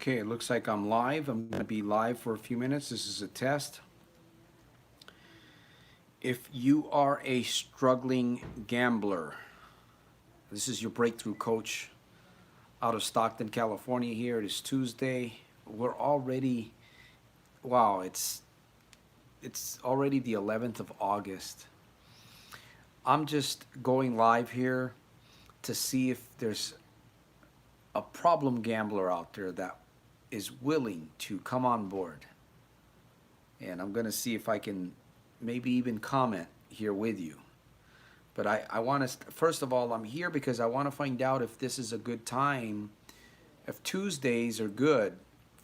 Okay, it looks like I'm live. I'm going to be live for a few minutes. This is a test. If you are a struggling gambler, this is your breakthrough coach out of Stockton, California here. It is Tuesday. We're already, wow, it's already the 11th of August. I'm just going live here to see if there's a problem gambler out there that is willing to come on board. And I'm going to see if I can maybe even comment here with you. But I want to, first of all, I'm here because I want to find out if this is a good time, if Tuesdays are good,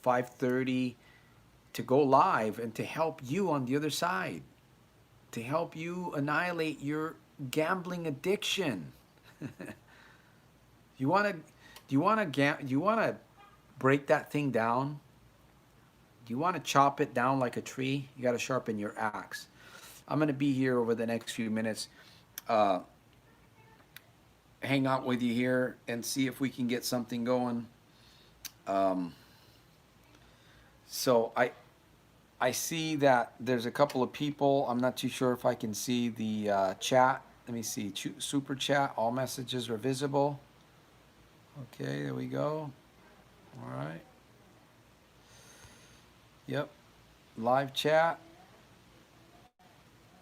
5:30, to go live and to help you on the other side, to help you annihilate your gambling addiction. You want to, do you want to break that thing down? Do you want to chop it down like a tree? You got to sharpen your axe. I'm going to be here over the next few minutes, hang out with you here and see if we can get something going. So I see that there's a couple of people. I'm not too sure if I can see the chat. Let me see. Super chat. All messages are visible. Okay, there we go. All right. Yep. Live chat.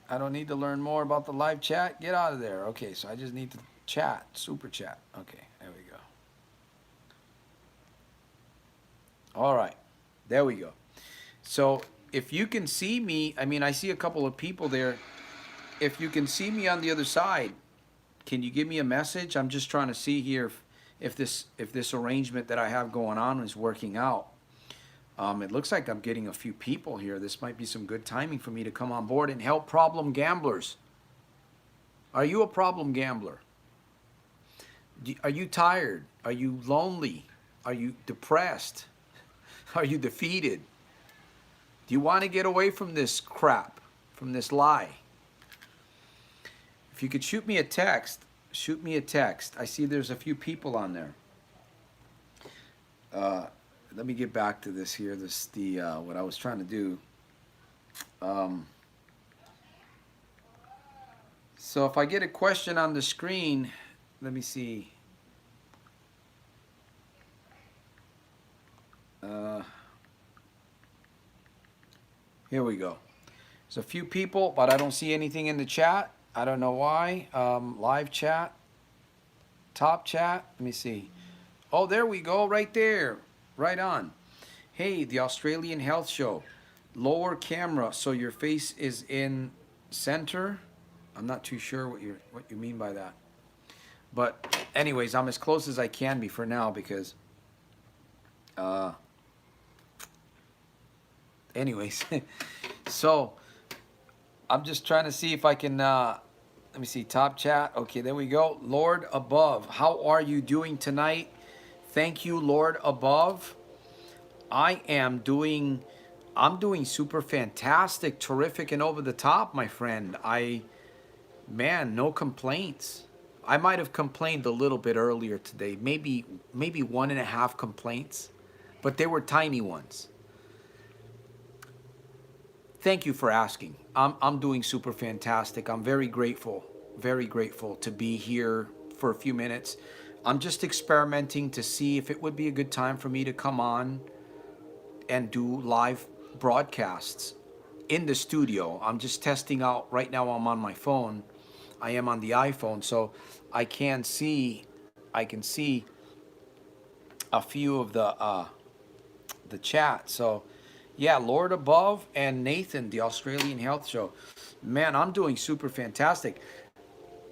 I don't need to learn more about the live chat. Get out of there. Okay, so I just need to chat. Super chat. Okay, there we go. All right. There we go. So if you can see me, I mean, I see a couple of people there. If you can see me on the other side, can you give me a message? I'm just trying to see here if this arrangement that I have going on is working out. It looks like I'm getting a few people here. This might be some good timing for me to come on board and help problem gamblers. Are you a problem gambler? Are you tired? Are you lonely? Are you depressed? Are you defeated? Do you want to get away from this crap, from this lie? If you could shoot me a text, shoot me a text. I see there's a few people on there. Let me get back to this here. What I was trying to do. So if I get a question on the screen, let me see. Here we go. There's a few people, but I don't see anything in the chat. I don't know why. Live chat, top chat. Let me see. Oh, there we go, right there. Right on. Hey, the Australian Health Show. Lower camera so your face is in center. I'm not too sure what you mean by that. But anyways, I'm as close as I can be for now because anyways, so I'm just trying to see if I can let me see, top chat. Okay, there we go. Lord above, how are you doing tonight? Thank you, Lord above. I'm doing super fantastic, terrific, and over the top, my friend. Man, no complaints. I might have complained a little bit earlier today, maybe 1.5 complaints, but they were tiny ones. Thank you for asking. I'm doing super fantastic. I'm very grateful to be here for a few minutes. I'm just experimenting to see if it would be a good time for me to come on and do live broadcasts in the studio. I'm just testing out. Right now I'm on my phone. I am on the iPhone, so I can see a few of the chat. So yeah, Lord above and Nathan, the Australian Health Show. Man, I'm doing super fantastic.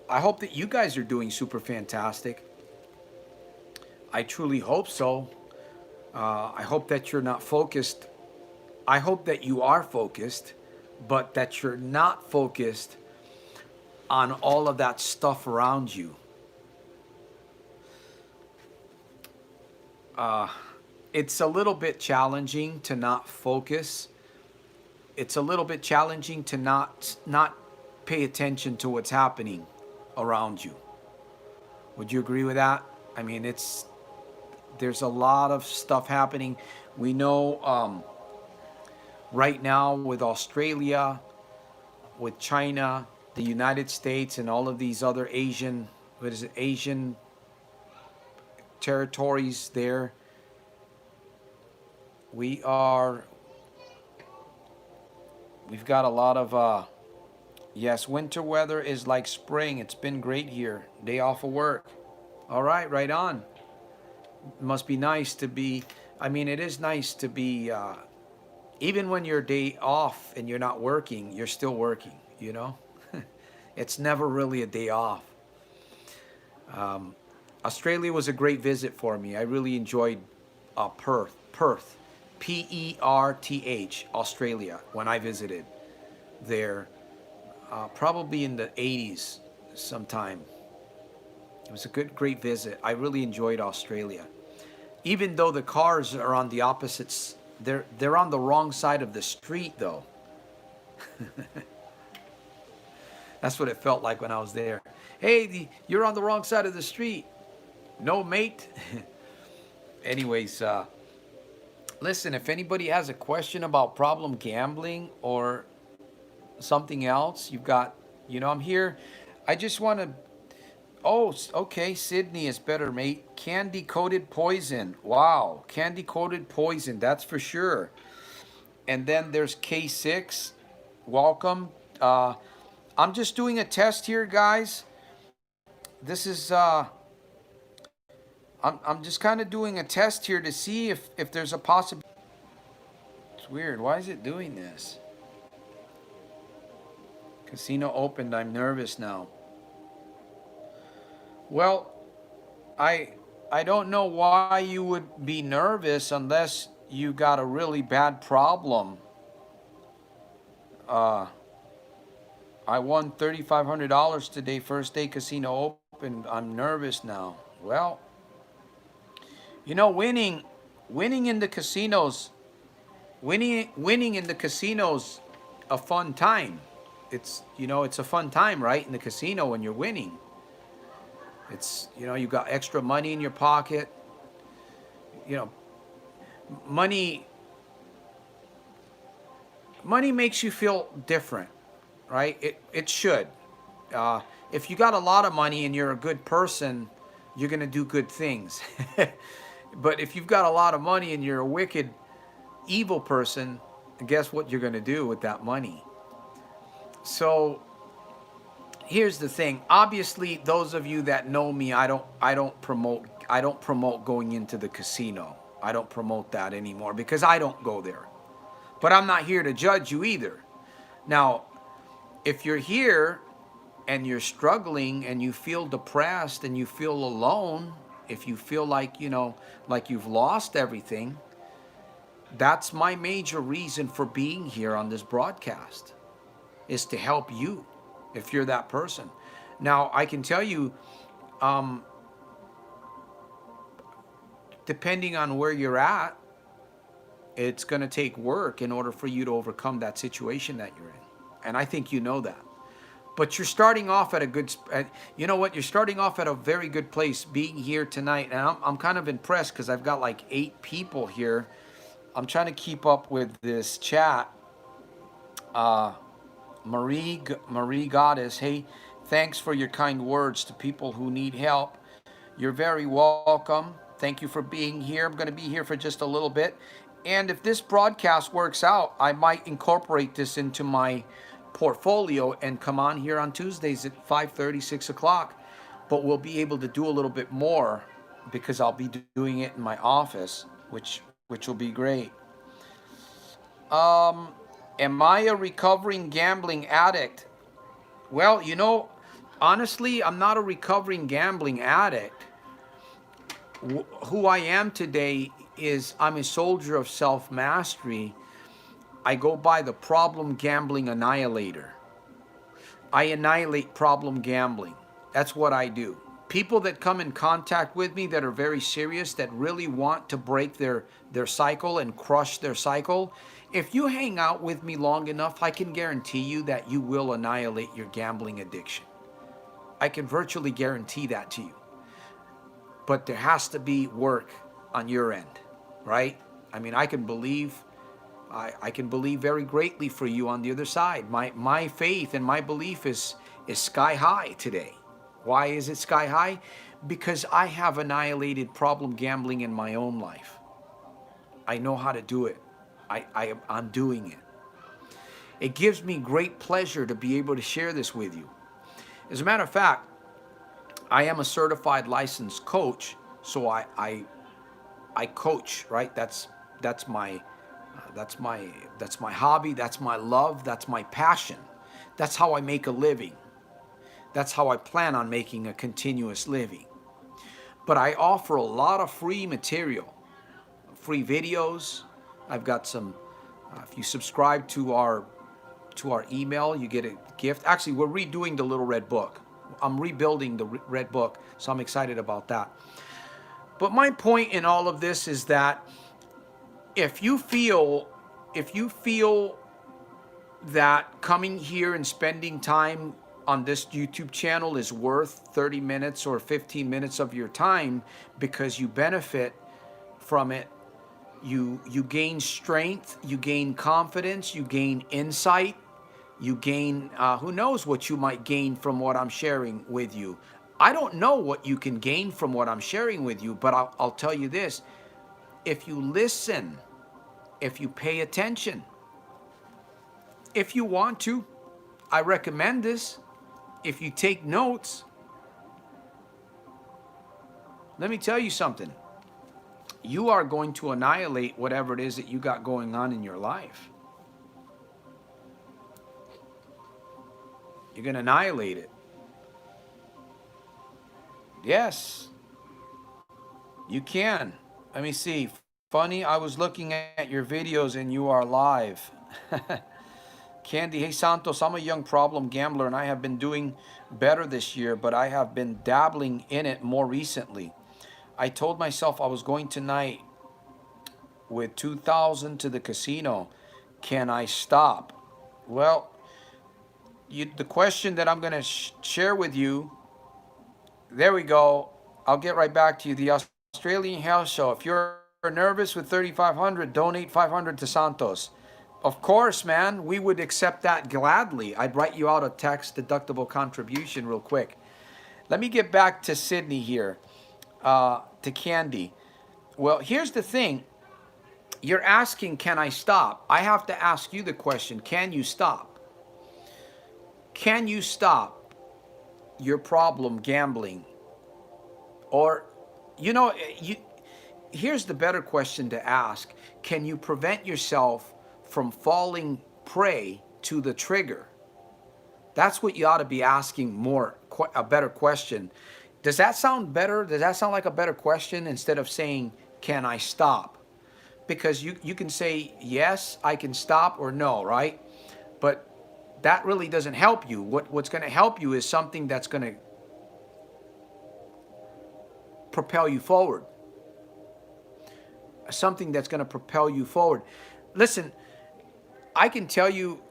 I hope that you guys are doing super fantastic. I truly hope so. I hope that you're not focused. I hope that you are focused, but that you're not focused on all of that stuff around you. It's a little bit challenging to not focus. It's a little bit challenging to not pay attention to what's happening around you. Would you agree with that? I mean, There's a lot of stuff happening. We know right now with Australia, with China, the United States, and all of these other Asian territories there, we've got a lot of, yes, winter weather is like spring. It's been great here. Day off of work. All right, right on. It must be nice to be, I mean, it is nice to be, even when you're day off and you're not working, you're still working, you know? It's never really a day off. Australia was a great visit for me. I really enjoyed Perth, Perth, Australia, when I visited there, probably in the 80s sometime. It was a great visit. I really enjoyed Australia. Even though the cars are on the opposites, they're on the wrong side of the street, though. That's what it felt like when I was there. Hey, you're on the wrong side of the street. No, mate. Anyways, listen, if anybody has a question about problem gambling or something else, you've got, I'm here. I just want to, oh, okay, Sydney is better, mate. Candy-coated poison. Wow, candy-coated poison, that's for sure. And then there's K6. Welcome. I'm just doing a test here, guys. This is, I'm just kind of doing a test here to see if there's a possibility. It's weird. Why is it doing this? Casino opened. I'm nervous now. Well, I don't know why you would be nervous unless you got a really bad problem. I won $3,500 today, first day casino opened. I'm nervous now. Well, winning in the casinos, winning in the casinos, a fun time. It's a fun time, right? In the casino when you're winning. It's you got extra money in your pocket. Money makes you feel different, right? It should. If you got a lot of money and you're a good person, you're gonna do good things. But if you've got a lot of money and you're a wicked, evil person, guess what you're gonna do with that money? So here's the thing. Obviously, those of you that know me, I don't promote going into the casino. I don't promote that anymore because I don't go there. But I'm not here to judge you either. Now, if you're here and you're struggling and you feel depressed and you feel alone, if you feel like, like you've lost everything, that's my major reason for being here on this broadcast, is to help you if you're that person. Now, I can tell you, depending on where you're at, it's going to take work in order for you to overcome that situation that you're in. And I think you know that. But you're starting off at a good, you know what? You're starting off at a very good place being here tonight. And I'm kind of impressed because I've got like 8 people here. I'm trying to keep up with this chat. Marie Goddess, hey, thanks for your kind words to people who need help. You're very welcome. Thank you for being here. I'm going to be here for just a little bit. And if this broadcast works out, I might incorporate this into my portfolio and come on here on Tuesdays at 5:30, 6 o'clock. But we'll be able to do a little bit more because I'll be doing it in my office, which will be great. Am I a recovering gambling addict? Well, honestly, I'm not a recovering gambling addict. Who I am today is I'm a soldier of self-mastery. I go by the problem gambling annihilator. I annihilate problem gambling. That's what I do. People that come in contact with me that are very serious, that really want to break their cycle and crush their cycle, if you hang out with me long enough, I can guarantee you that you will annihilate your gambling addiction. I can virtually guarantee that to you. But there has to be work on your end, right? I mean, I can believe very greatly for you on the other side. My faith and my belief is sky high today. Why is it sky high? Because I have annihilated problem gambling in my own life. I know how to do it. I'm doing it. It gives me great pleasure to be able to share this with you. As a matter of fact, I am a certified licensed coach, so I coach, right? That's my hobby, that's my love, that's my passion. That's how I make a living. That's how I plan on making a continuous living. But I offer a lot of free material, free videos. I've got some, if you subscribe to our email, you get a gift. Actually, we're redoing the Little Red Book. I'm rebuilding the Red Book, so I'm excited about that. But my point in all of this is that if you feel that coming here and spending time on this YouTube channel is worth 30 minutes or 15 minutes of your time because you benefit from it, you gain strength, you gain confidence, you gain insight, you gain, who knows what you might gain from what I'm sharing with you. I don't know what you can gain from what I'm sharing with you, but I'll tell you this. If you listen, if you pay attention, if you want to, I recommend this. If you take notes, let me tell you something. You are going to annihilate whatever it is that you got going on in your life. You're going to annihilate it. Yes, you can. Let me see. Funny, I was looking at your videos and you are live. Candy, hey Santos, I'm a young problem gambler and I have been doing better this year, but I have been dabbling in it more recently. I told myself I was going tonight with 2,000 to the casino. Can I stop? Well, the question that I'm going to share with you, there we go. I'll get right back to you. The Australian Health Show. If you're nervous with 3,500, donate 500 to Santos. Of course, man, we would accept that gladly. I'd write you out a tax deductible contribution real quick. Let me get back to Sydney here, to Candy. Well, here's the thing. You're asking, can I stop? I have to ask you the question, can you stop? Can you stop your problem gambling? Or, here's the better question to ask. Can you prevent yourself from falling prey to the trigger? That's what you ought to be asking a better question. Does that sound better? Does that sound like a better question instead of saying, can I stop? Because you can say, yes, I can stop, or no, right? But that really doesn't help you. What's going to help you is something that's going to propel you forward. Something that's going to propel you forward. Listen, I can tell you,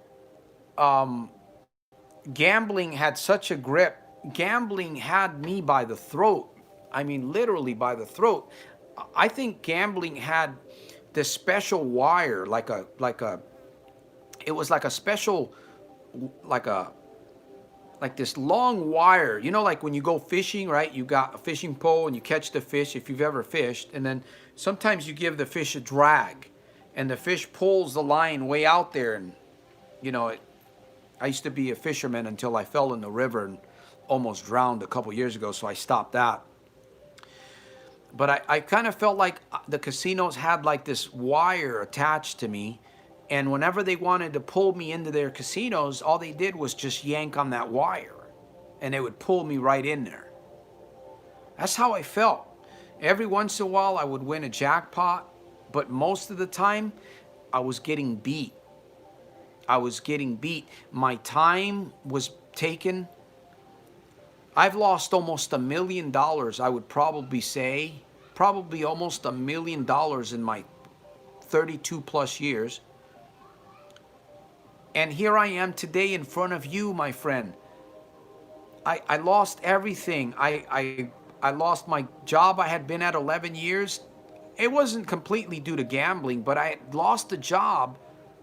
gambling had such a grip. Gambling had me by the throat. I mean, literally by the throat. I think gambling had this special wire, it was like a special, like this long wire. You know, like when you go fishing, right? You got a fishing pole and you catch the fish if you've ever fished. And then sometimes you give the fish a drag and the fish pulls the line way out there. And, I used to be a fisherman until I fell in the river and almost drowned a couple years ago, so I stopped that. But I kind of felt like the casinos had like this wire attached to me, and whenever they wanted to pull me into their casinos, all they did was just yank on that wire, and they would pull me right in there. That's how I felt. Every once in a while, I would win a jackpot, but most of the time, I was getting beat. My time was taken. I've lost almost $1 million, I would probably say. Probably almost $1 million in my 32 plus years. And here I am today in front of you, my friend. I lost everything. I lost my job I had been at 11 years. it wasn't completely due to gambling, but I had lost a job.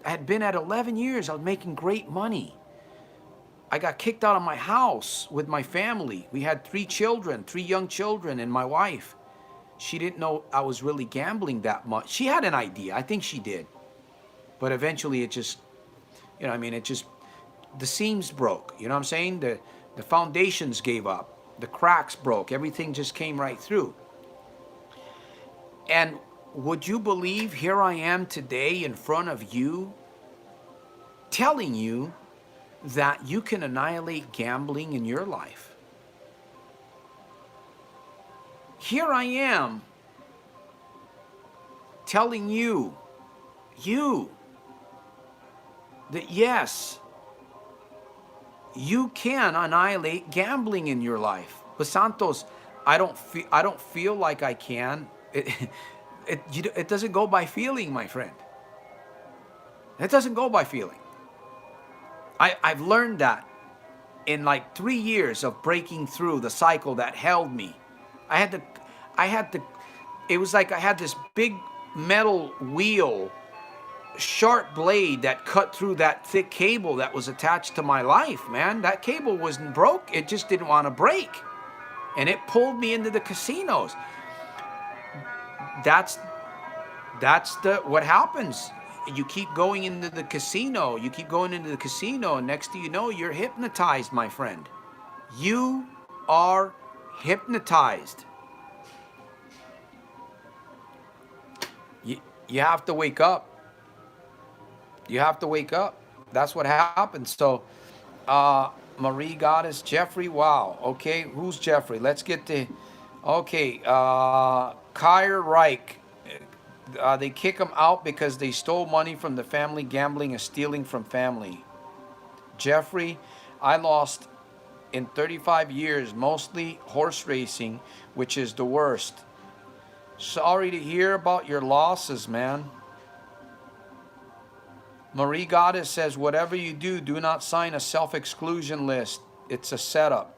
I had been at 11 years. I was making great money. I got kicked out of my house with my family. We had 3 children, 3 young children, and my wife. She didn't know I was really gambling that much. She had an idea. I think she did. But eventually it just, you know, I mean, it just, the seams broke. You know what I'm saying? The foundations gave up. The cracks broke. Everything just came right through. And would you believe, here I am today in front of you, telling you that you can annihilate gambling in your life. Here I am telling you that yes, you can annihilate gambling in your life. But Santos, I don't feel like I can. It doesn't go by feeling, my friend. It doesn't go by feeling. I've learned that in like 3 years of breaking through the cycle that held me. It was like I had this big metal wheel, sharp blade that cut through that thick cable that was attached to my life, man. That cable wasn't broke. It just didn't want to break. And it pulled me into the casinos. That's what happens. You keep going into the casino. You keep going into the casino, and next thing you know, you're hypnotized, my friend. You are hypnotized. You have to wake up. You have to wake up. That's what happens. So, Marie Goddess, Jeffrey, wow. Okay, who's Jeffrey? Let's get to, okay, Kyer Reich. They kick him out because they stole money from the family. Gambling is stealing from family. Jeffrey, I lost in 35 years, mostly horse racing, which is the worst. Sorry to hear about your losses, man. Marie Goddess says, whatever you do, do not sign a self-exclusion list. It's a setup.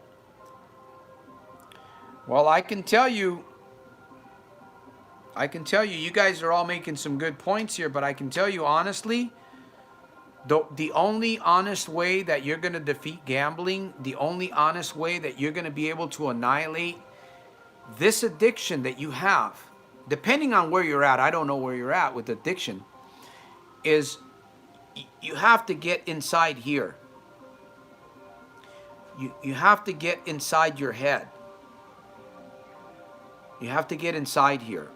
Well, I can tell you, you guys are all making some good points here, but I can tell you honestly, the only honest way that you're going to defeat gambling, the only honest way that you're going to be able to annihilate this addiction that you have, depending on where you're at, I don't know where you're at with addiction, is you have to get inside here. You have to get inside your head. You have to get inside here.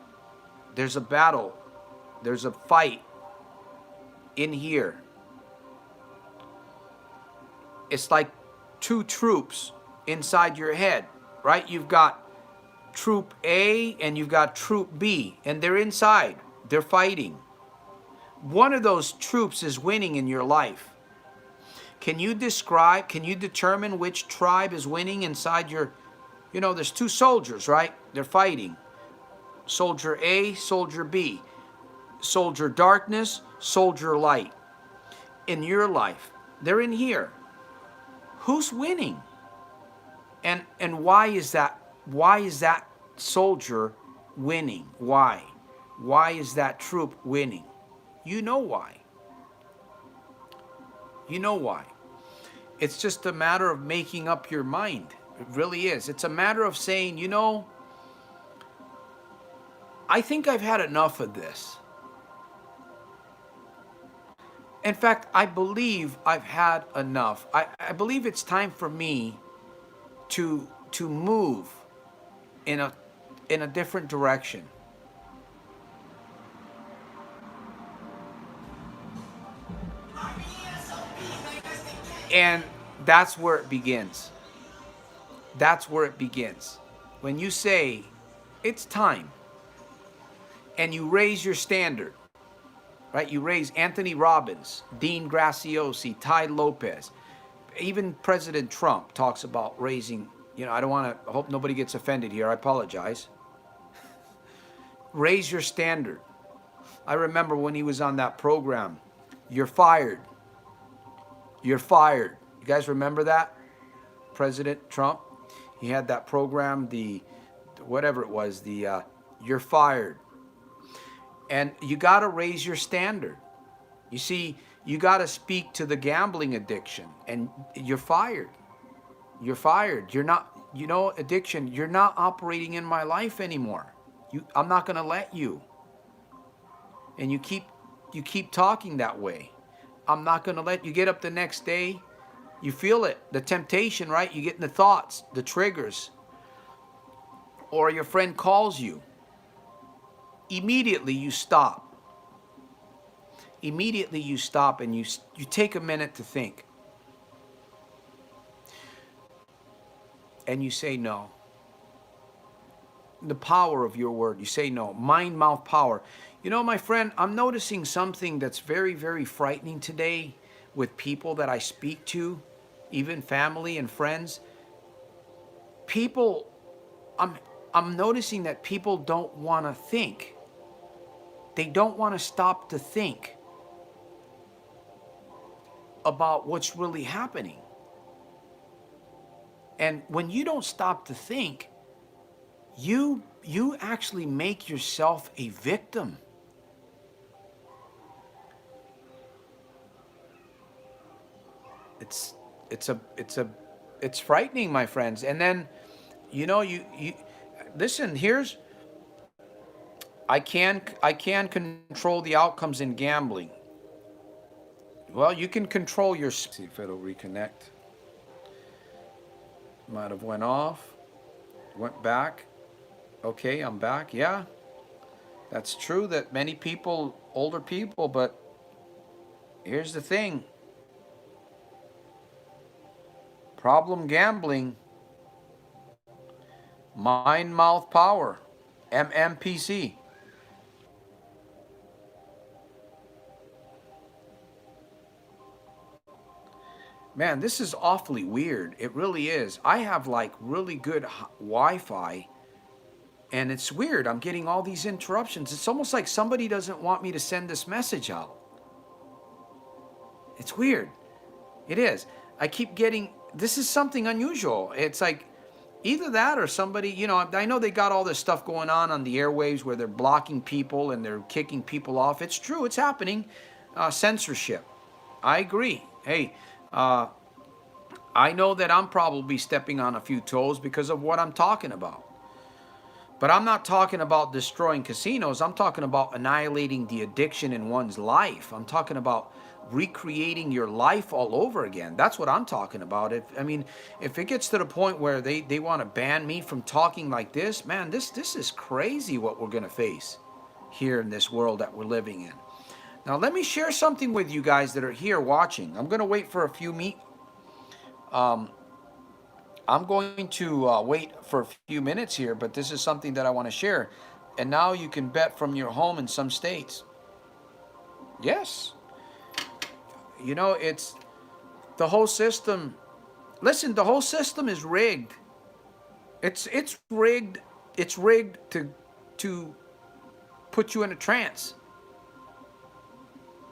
There's a battle. There's a fight in here. It's like 2 troops inside your head, right? You've got Troop A and you've got Troop B, and they're inside. They're fighting. One of those troops is winning in your life. Can you determine which tribe is winning inside your, there's 2 soldiers, right? They're fighting. Soldier A, Soldier B. Soldier darkness, Soldier light. In your life, they're in here. Who's winning? And why is that? Why is that soldier winning? Why? Why is that troop winning? You know why. You know why. It's just a matter of making up your mind. It really is. It's a matter of saying, I think I've had enough of this. In fact, I believe I've had enough. I believe it's time for me to move in a different direction. And that's where it begins. That's where it begins. When you say, it's time, and you raise your standard, right? You raise Anthony Robbins, Dean Graziosi, Ty Lopez. Even President Trump talks about raising, I hope nobody gets offended here. I apologize. Raise your standard. I remember when he was on that program, you're fired. You're fired. You guys remember that? President Trump? He had that program, whatever it was, you're fired. And you got to raise your standard. You see, you got to speak to the gambling addiction, and you're fired. You're fired. You're not, addiction, you're not operating in my life anymore. I'm not going to let you. And you keep talking that way. I'm not going to let you. Get up the next day. You feel it, the temptation, right? You get in the thoughts, the triggers, or your friend calls you. Immediately you stop. Immediately you stop, and you take a minute to think. And you say no. The power of your word. You say no. Mind, mouth, power. My friend, I'm noticing something that's very, very frightening today with people that I speak to, even family and friends. People, I'm noticing that people don't want to think. They don't want to stop to think about what's really happening. And when you don't stop to think, you actually make yourself a victim. It's frightening, my friends. And then, you listen. I can control the outcomes in gambling. Well, you can control your. See if it'll reconnect. Might have went off, went back. Okay, I'm back. Yeah, that's true that many people, older people, but here's the thing. Problem gambling, mind, mouth, power, MMPC. Man, this is awfully weird. It really is. I have like really good Wi-Fi, and it's weird. I'm getting all these interruptions. It's almost like somebody doesn't want me to send this message out. It's weird. It is. I keep getting, this is something unusual. It's like either that or somebody, I know they got all this stuff going on the airwaves where they're blocking people and they're kicking people off. It's true. It's happening. Censorship. I agree. Hey, I know that I'm probably stepping on a few toes because of what I'm talking about. But I'm not talking about destroying casinos. I'm talking about annihilating the addiction in one's life. I'm talking about recreating your life all over again. That's what I'm talking about. If it gets to the point where they want to ban me from talking like this, man, this is crazy what we're going to face here in this world that we're living in. Now, let me share something with you guys that are here watching. I'm going to wait for a few I'm going to wait for a few minutes here, but this is something that I want to share. And now you can bet from your home in some states. Yes. It's the whole system. Listen, the whole system is rigged. It's rigged. It's rigged to put you in a trance.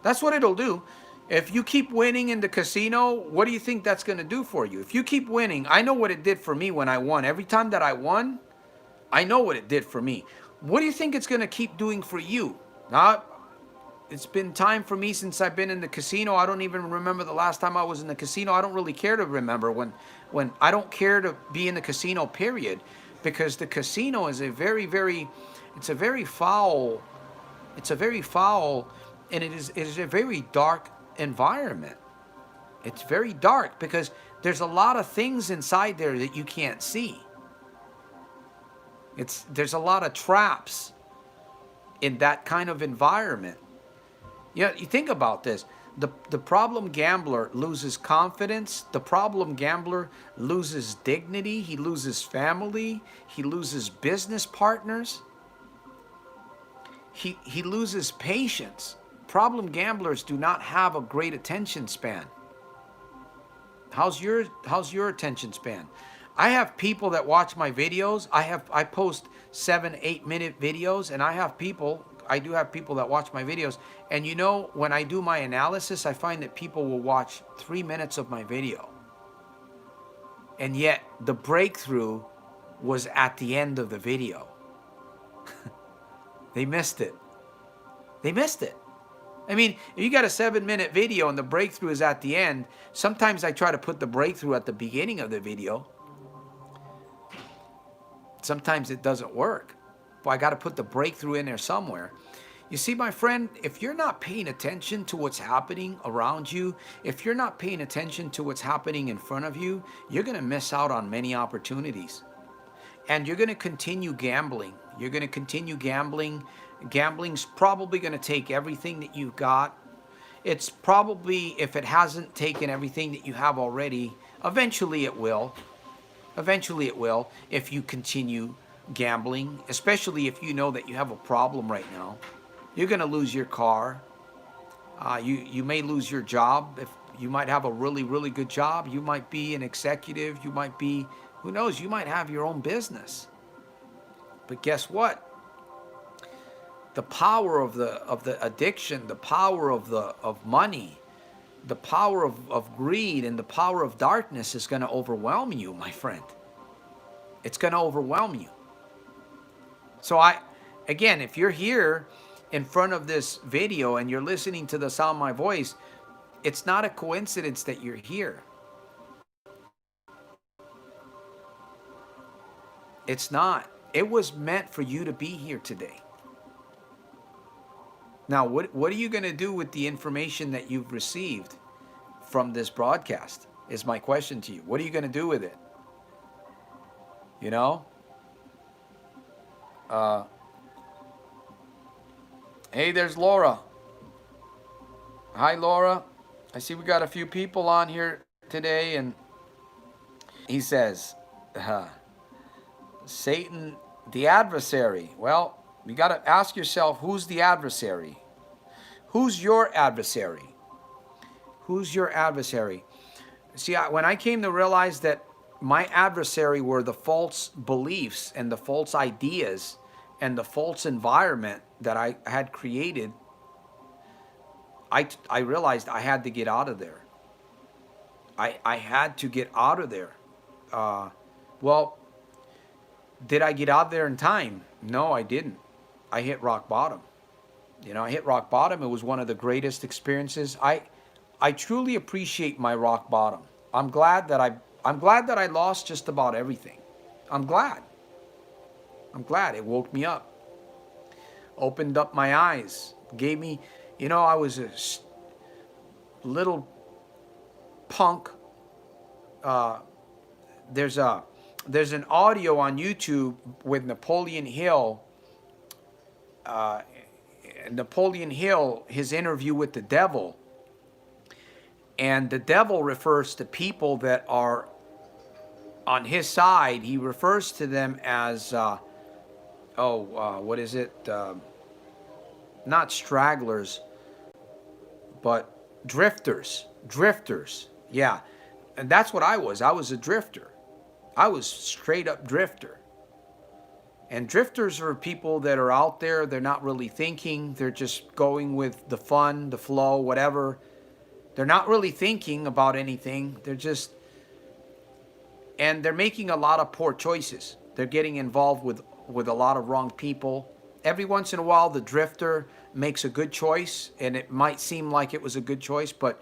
That's what it'll do. If you keep winning in the casino, what do you think that's going to do for you? If you keep winning, I know what it did for me when I won. Every time that I won, I know what it did for me. What do you think it's going to keep doing for you? Now, it's been time for me since I've been in the casino. I don't even remember the last time I was in the casino. I don't really care to remember when I don't care to be in the casino, period, because the casino is a very, very, it's a very foul, and it is a very dark environment. It's very dark because there's a lot of things inside there that you can't see. There's a lot of traps in that kind of environment. You think about this. The problem gambler loses confidence. The problem gambler loses dignity. He loses family. He loses business partners. He loses patience. Problem gamblers do not have a great attention span. How's your attention span? I have people that watch my videos. I post 7-8 minute videos, and I do have people that watch my videos. And when I do my analysis, I find that people will watch 3 minutes of my video. And yet the breakthrough was at the end of the video. They missed it. They missed it. I mean, if you got a 7-minute video and the breakthrough is at the end, sometimes I try to put the breakthrough at the beginning of the video. Sometimes it doesn't work. But I got to put the breakthrough in there somewhere. You see, my friend, if you're not paying attention to what's happening around you, if you're not paying attention to what's happening in front of you, you're going to miss out on many opportunities. And you're going to continue gambling. You're going to continue gambling. Gambling's probably going to take everything that you've got. It's probably, if it hasn't taken everything that you have already, eventually it will. Eventually it will, if you continue gambling, especially if you know that you have a problem right now. You're going to lose your car. You may lose your job. If you might have a really, really good job. You might be an executive. You might be, who knows, you might have your own business. But guess what? The power of the addiction, the power of money, the power of greed, and the power of darkness is going to overwhelm you, my friend. It's going to overwhelm you. So again, if you're here in front of this video and you're listening to the sound of my voice, it's not a coincidence that you're here. It's not. It was meant for you to be here today. Now, what are you going to do with the information that you've received from this broadcast is my question to you. What are you going to do with it? You know? Hey, there's Laura. Hi, Laura. I see we got a few people on here today, and he says, Satan, the adversary. Well, you got to ask yourself, who's the adversary? Who's your adversary? Who's your adversary? See, when I came to realize that my adversary were the false beliefs and the false ideas and the false environment that I had created, I realized I had to get out of there. I had to get out of there. Well, did I get out there in time? No, I didn't. I hit rock bottom. You know, I hit rock bottom. It was one of the greatest experiences. I truly appreciate my rock bottom. I'm glad that I lost just about everything. I'm glad. It woke me up. Opened up my eyes. Gave me, you know, I was a little punk. There's an audio on YouTube with Napoleon Hill. Napoleon Hill, his interview with the devil. And the devil refers to people that are on his side. He refers to them as, what is it? Not stragglers, but drifters. Drifters, yeah. And that's what I was. I was a drifter. I was straight up drifter. And drifters are people that are out there. They're not really thinking. They're just going with the fun, the flow, whatever. They're not really thinking about anything. And they're making a lot of poor choices. They're getting involved with a lot of wrong people. Every once in a while, the drifter makes a good choice, and it might seem like it was a good choice, but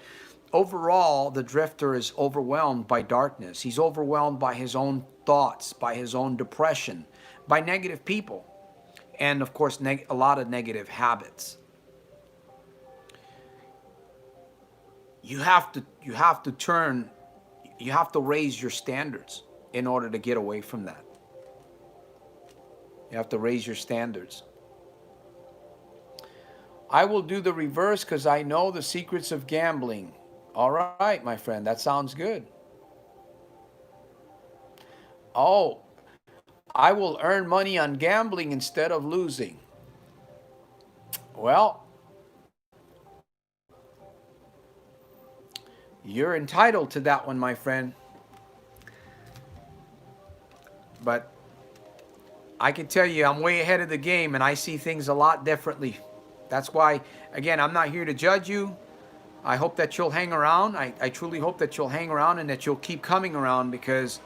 overall, the drifter is overwhelmed by darkness. He's overwhelmed by his own thoughts, by his own depression, by negative people, and of course, a lot of negative habits. You have to raise your standards in order to get away from that. You have to raise your standards. I will do the reverse because I know the secrets of gambling. All right, my friend, that sounds good. Oh, I will earn money on gambling instead of losing. Well, you're entitled to that one, my friend. But I can tell you, I'm way ahead of the game, and I see things a lot differently. That's why, again, I'm not here to judge you. I hope that you'll hang around. I truly hope that you'll hang around and that you'll keep coming around, because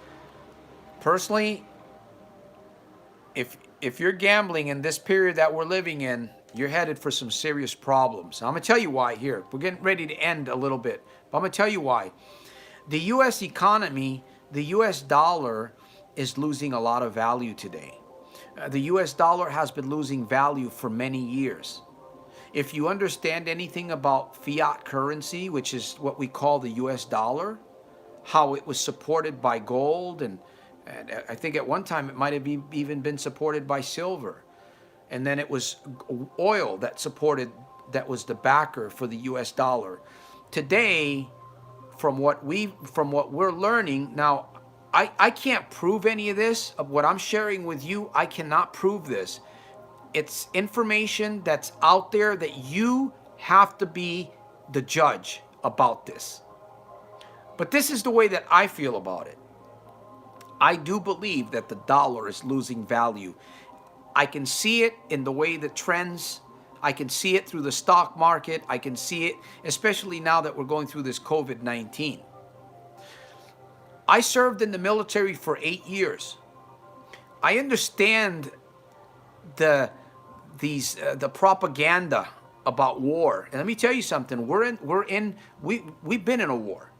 personally, if you're gambling in this period that we're living in, you're headed for some serious problems. I'm going to tell you why here. We're getting ready to end a little bit, but I'm going to tell you why. The U.S. economy, the U.S. dollar is losing a lot of value today. The U.S. dollar has been losing value for many years. If you understand anything about fiat currency, which is what we call the U.S. dollar, how it was supported by gold, and I think at one time it might have even been supported by silver. And then it was oil that was the backer for the U.S. dollar. Today, from what we're learning now, I can't prove any of this. Of what I'm sharing with you, I cannot prove this. It's information that's out there that you have to be the judge about this. But this is the way that I feel about it. I do believe that the dollar is losing value. I can see it in the way the trends. I can see it through the stock market. I can see it, especially now that we're going through this COVID-19. I served in the military for 8 years. I understand the propaganda about war. And let me tell you something. We've been in a war.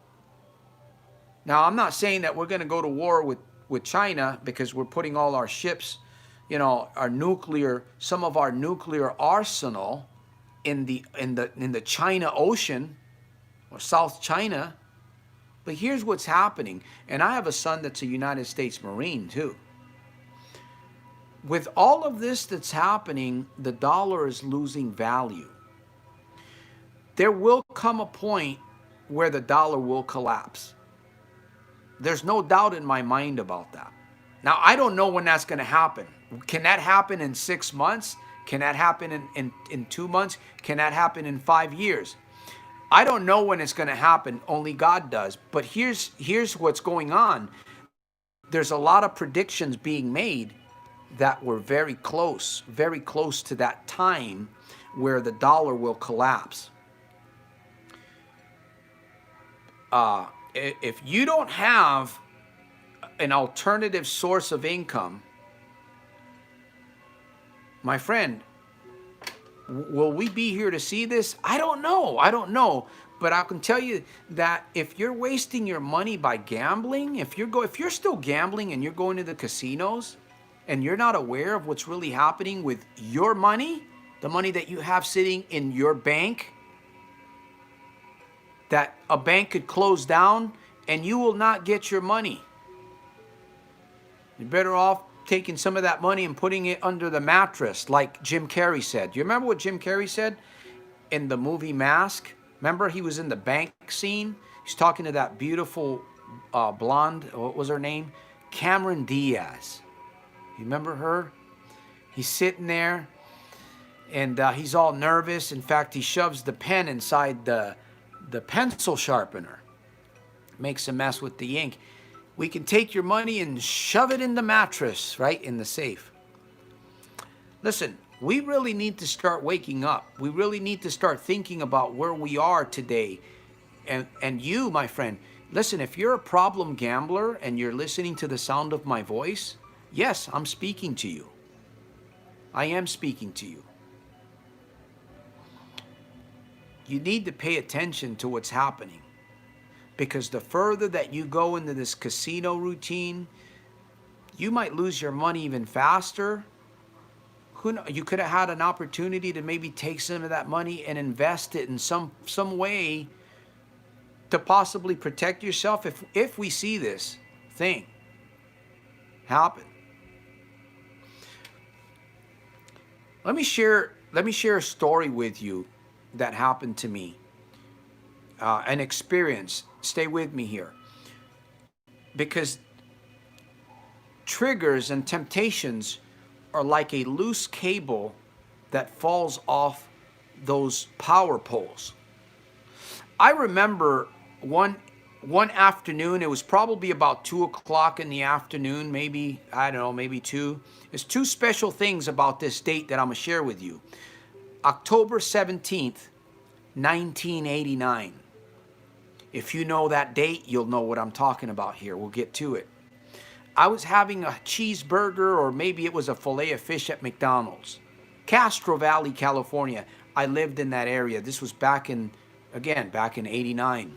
Now, I'm not saying that we're going to go to war with China because we're putting all our ships, some of our nuclear arsenal in the China Ocean or South China. But here's what's happening. And I have a son that's a United States Marine too. With all of this that's happening, the dollar is losing value. There will come a point where the dollar will collapse. There's no doubt in my mind about that. Now, I don't know when that's going to happen. Can that happen in 6 months? Can that happen in 2 months? Can that happen in 5 years? I don't know when it's going to happen. Only God does. But here's what's going on. There's a lot of predictions being made that were very close to that time where the dollar will collapse. If you don't have an alternative source of income, my friend, will we be here to see this? I don't know. But I can tell you that if you're wasting your money by gambling, if you're still gambling and you're going to the casinos and you're not aware of what's really happening with your money, the money that you have sitting in your bank, that a bank could close down and you will not get your money. You're better off taking some of that money and putting it under the mattress, like Jim Carrey said. Do you remember what Jim Carrey said in the movie Mask? Remember, he was in the bank scene. He's talking to that beautiful blonde, what was her name? Cameron Diaz. You remember her? He's sitting there, and he's all nervous. In fact, he shoves the pen inside the pencil sharpener. Makes a mess with the ink. We can take your money and shove it in the mattress, right, in the safe. Listen, we really need to start waking up. We really need to start thinking about where we are today. And you, my friend, listen, if you're a problem gambler and you're listening to the sound of my voice, yes, I'm speaking to you. I am speaking to you. You need to pay attention to what's happening. Because the further that you go into this casino routine, you might lose your money even faster. You could have had an opportunity to maybe take some of that money and invest it in some way to possibly protect yourself if we see this thing happen. Let me share a story with you that happened to me. An experience. Stay with me here. Because triggers and temptations are like a loose cable that falls off those power poles. I remember one afternoon, it was probably about 2 o'clock in the afternoon, maybe, I don't know, maybe 2. There's 2 special things about this date that I'm going to share with you. October 17th, 1989. If you know that date, you'll know what I'm talking about here. We'll get to it. I was having a cheeseburger, or maybe it was a fillet of fish at McDonald's. Castro Valley, California. I lived in that area. This was back in, again, back in '89.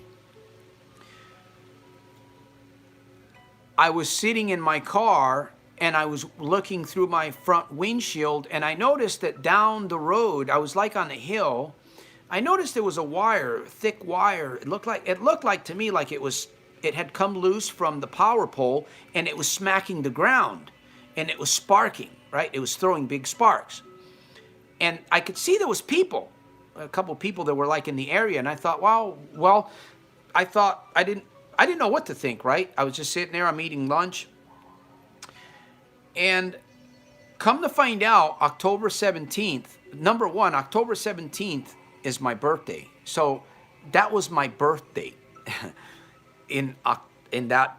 I was sitting in my car and I was looking through my front windshield, and I noticed that down the road, I was like on a hill. I noticed there was a wire, thick wire. It looked like to me like it had come loose from the power pole, and it was smacking the ground, and it was sparking, right? It was throwing big sparks. And I could see there was people, a couple of people that were like in the area, and I thought, well, I thought I didn't know what to think, right? I was just sitting there, I'm eating lunch. And come to find out, October 17th, number one, October 17th is my birthday. So that was my birthday in that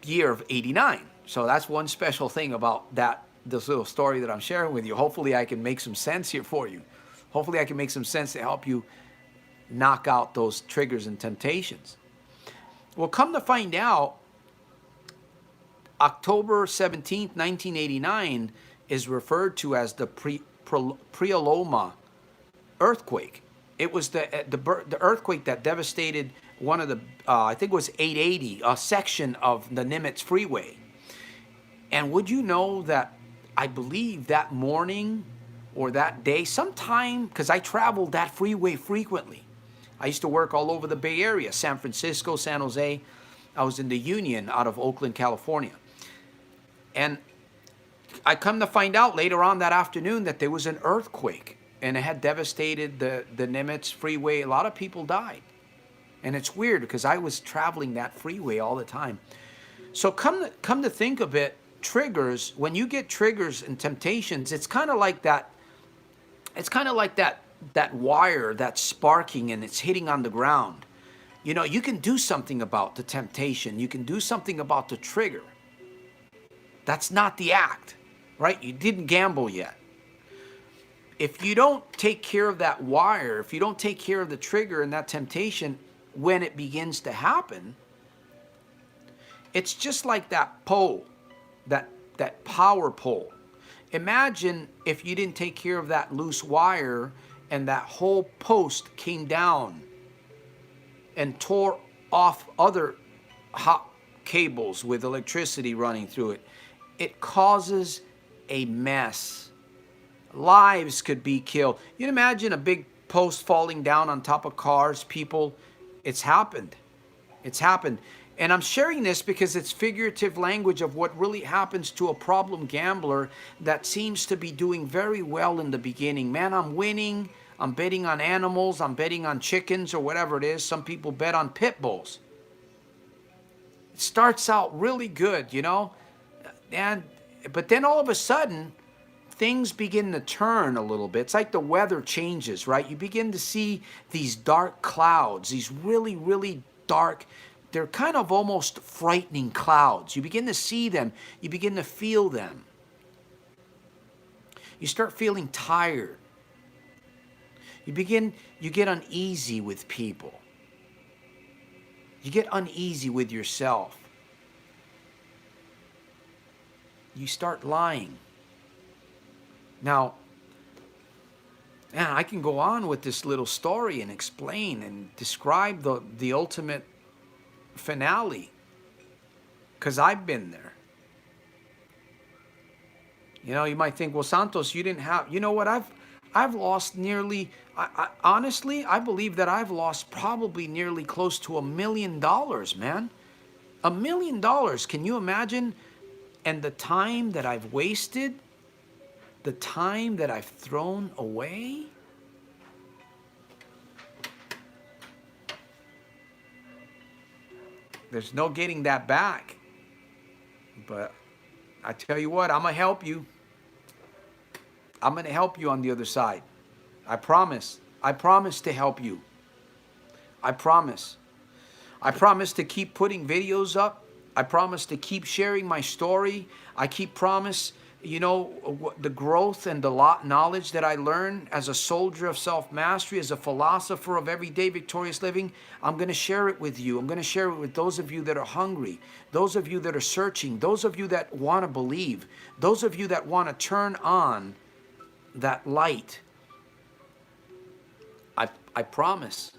year of '89. So that's one special thing about this little story that I'm sharing with you. Hopefully I can make some sense here for you. Hopefully I can make some sense to help you knock out those triggers and temptations. Well, come to find out, October 17th, 1989 is referred to as the Pre-Loma earthquake. It was the earthquake that devastated one of the, I think it was 880, a section of the Nimitz Freeway. And would you know that I believe that morning or that day, sometime, because I traveled that freeway frequently. I used to work all over the Bay Area, San Francisco, San Jose. I was in the Union out of Oakland, California. And I come to find out later on that afternoon that there was an earthquake, and it had devastated the Nimitz Freeway. A lot of people died. And it's weird because I was traveling that freeway all the time. So come to think of it, triggers, when you get triggers and temptations, it's kind of like that. It's kind of like that wire that's sparking and it's hitting on the ground. You know, you can do something about the temptation. You can do something about the trigger. That's not the act, right? You didn't gamble yet. If you don't take care of that wire, if you don't take care of the trigger and that temptation when it begins to happen, it's just like that pole, that power pole. Imagine if you didn't take care of that loose wire and that whole post came down and tore off other hot cables with electricity running through it. It causes a mess. Lives could be killed. You can imagine a big post falling down on top of cars, people. It's happened. It's happened. And I'm sharing this because it's figurative language of what really happens to a problem gambler that seems to be doing very well in the beginning. Man, I'm winning. I'm betting on animals. I'm betting on chickens or whatever it is. Some people bet on pit bulls. It starts out really good, you know. But then all of a sudden, things begin to turn a little bit. It's like the weather changes, right? You begin to see these dark clouds, these really, really dark, they're kind of almost frightening clouds. You begin to see them. You begin to feel them. You start feeling tired. You get uneasy with people. You get uneasy with yourself. You start lying. Now, man, I can go on with this little story and explain and describe the ultimate finale, because I've been there. You know, you might think, well, Santos, you didn't have, you know what, I've lost nearly, honestly, I believe that I've lost probably nearly close to $1 million, man. $1 million, can you imagine? And the time that I've wasted, the time that I've thrown away. There's no getting that back. But I tell you what, I'm going to help you. I'm going to help you on the other side. I promise. I promise to help you. I promise. I promise to keep putting videos up. I promise to keep sharing my story. I promise, you know, the growth and the knowledge that I learn as a soldier of self-mastery, as a philosopher of everyday victorious living. I'm going to share it with you. I'm going to share it with those of you that are hungry, those of you that are searching, those of you that want to believe, those of you that want to turn on that light, I promise,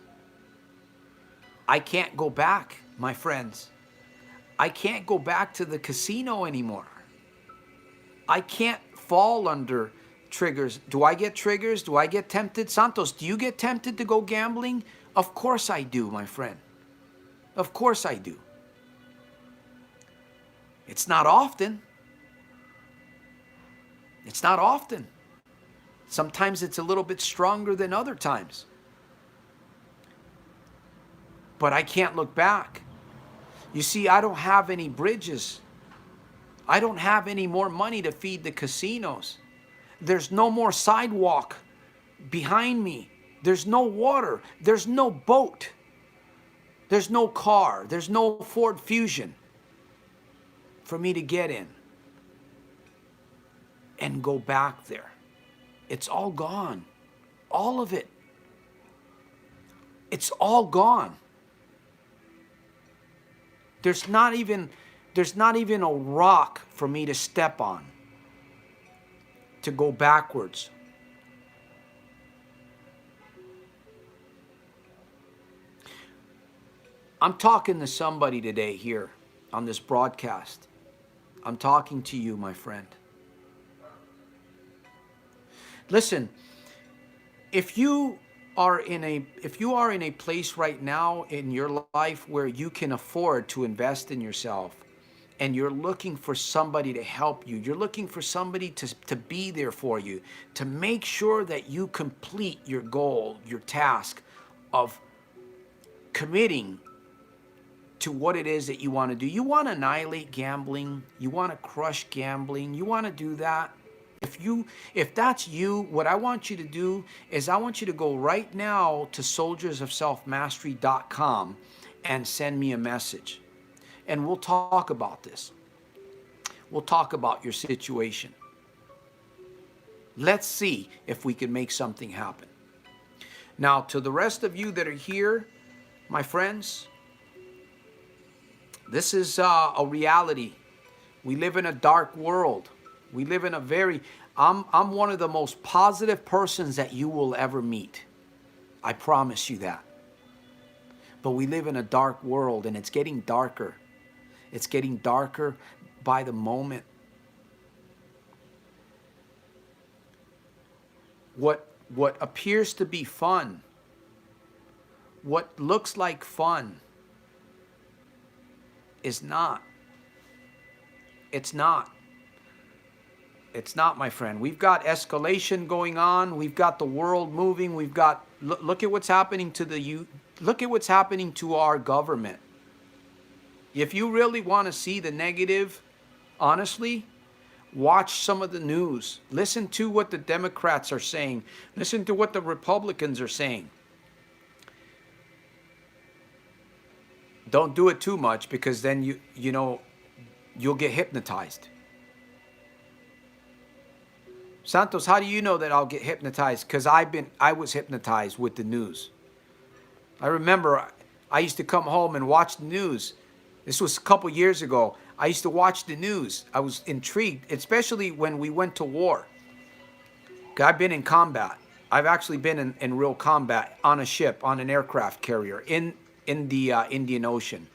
I can't go back, my friends. I can't go back to the casino anymore. I can't fall under triggers. Do I get triggers? Do I get tempted? Santos, do you get tempted to go gambling? Of course I do, my friend. Of course I do. It's not often. It's not often. Sometimes it's a little bit stronger than other times. But I can't look back. You see, I don't have any bridges. I don't have any more money to feed the casinos. There's no more sidewalk behind me. There's no water. There's no boat. There's no car. There's no Ford Fusion for me to get in and go back there. It's all gone. All of it. It's all gone. There's not even a rock for me to step on to go backwards. I'm talking to somebody today here on this broadcast. I'm talking to you, my friend. Listen, if you are in a place right now in your life where you can afford to invest in yourself, and you're looking for somebody to help you, you're looking for somebody to be there for you, to make sure that you complete your goal, your task of committing to what it is that you want to do. You want to annihilate gambling, you want to crush gambling, you want to do that. If that's you, what I want you to do is I want you to go right now to soldiersofselfmastery.com and send me a message. And we'll talk about this. We'll talk about your situation. Let's see if we can make something happen. Now, to the rest of you that are here, my friends, this is a reality. We live in a dark world. We live in a I'm one of the most positive persons that you will ever meet. I promise you that. But we live in a dark world, and it's getting darker. It's getting darker by the moment. What appears to be fun, what looks like fun, is not. It's not. It's not, my friend. We've got escalation going on. We've got the world moving. We've got, look at what's happening to look at what's happening to our government. If you really want to see the negative, honestly, watch some of the news. Listen to what the Democrats are saying. Listen to what the Republicans are saying. Don't do it too much, because then you'll get hypnotized. Santos, how do you know that I'll get hypnotized? Because I was hypnotized with the news. I remember I used to come home and watch the news. This was a couple years ago. I used to watch the news. I was intrigued, especially when we went to war. I've been in combat. I've actually been in real combat on a ship, on an aircraft carrier, in the Indian Ocean.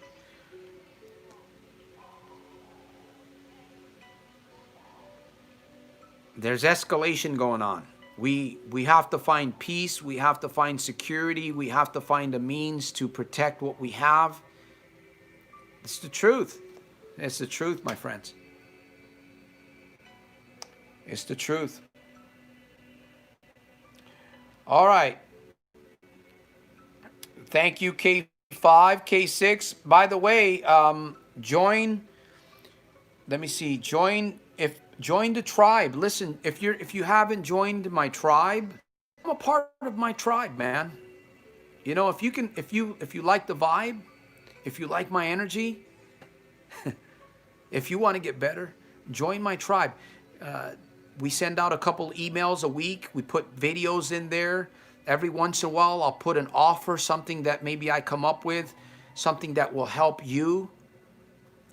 There's escalation going on. We have to find peace. We have to find security. We have to find a means to protect what we have. It's the truth. It's the truth, my friends. It's the truth. All right. Thank you, K5, K6. By the way, join. Let me see. Join the tribe. Listen, if you haven't joined my tribe, I'm a part of my tribe, man. You know, if you like the vibe, if you like my energy, if you want to get better, join my tribe. We send out a couple emails a week. We put videos in there. Every once in a while, I'll put an offer, something that maybe I come up with, something that will help you.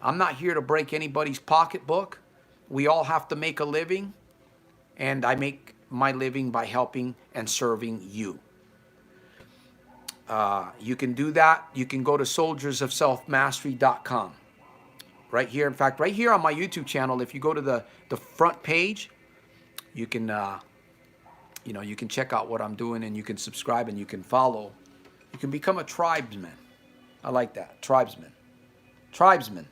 I'm not here to break anybody's pocketbook. We all have to make a living, and I make my living by helping and serving you. You can do that. You can go to soldiersofselfmastery.com. Right here, in fact, right here on my YouTube channel, if you go to the front page, you can, you can check out what I'm doing, and you can subscribe, and you can follow. You can become a tribesman. I like that, tribesman. Tribesman.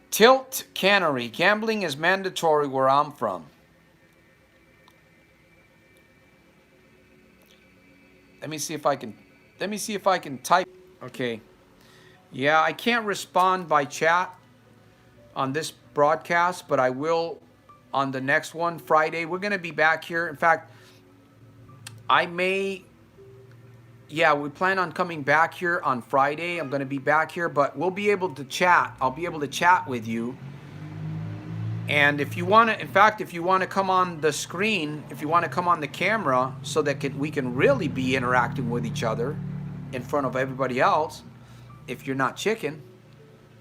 Tilt Cannery. Gambling is mandatory where I'm from. Let me see if I can type. Okay. Yeah, I can't respond by chat on this broadcast, but I will on the next one, Friday. We're going to be back here. In fact, we plan on coming back here on Friday. I'm going to be back here, but we'll be able to chat. I'll be able to chat with you. And if you want to, in fact, if you want to come on the screen, if you want to come on the camera so that we can really be interacting with each other in front of everybody else, if you're not chicken,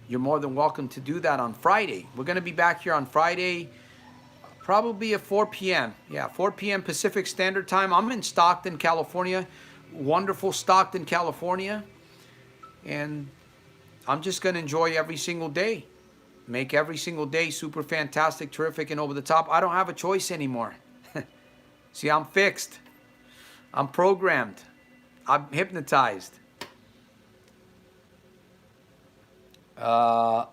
you're more than welcome to do that on Friday. We're going to be back here on Friday, probably at 4 p.m. Yeah, 4 p.m. Pacific Standard Time. I'm in Stockton, California. Wonderful Stockton, California. And I'm just going to enjoy every single day. Make every single day super fantastic, terrific, and over the top. I don't have a choice anymore. See, I'm fixed. I'm programmed. I'm hypnotized. What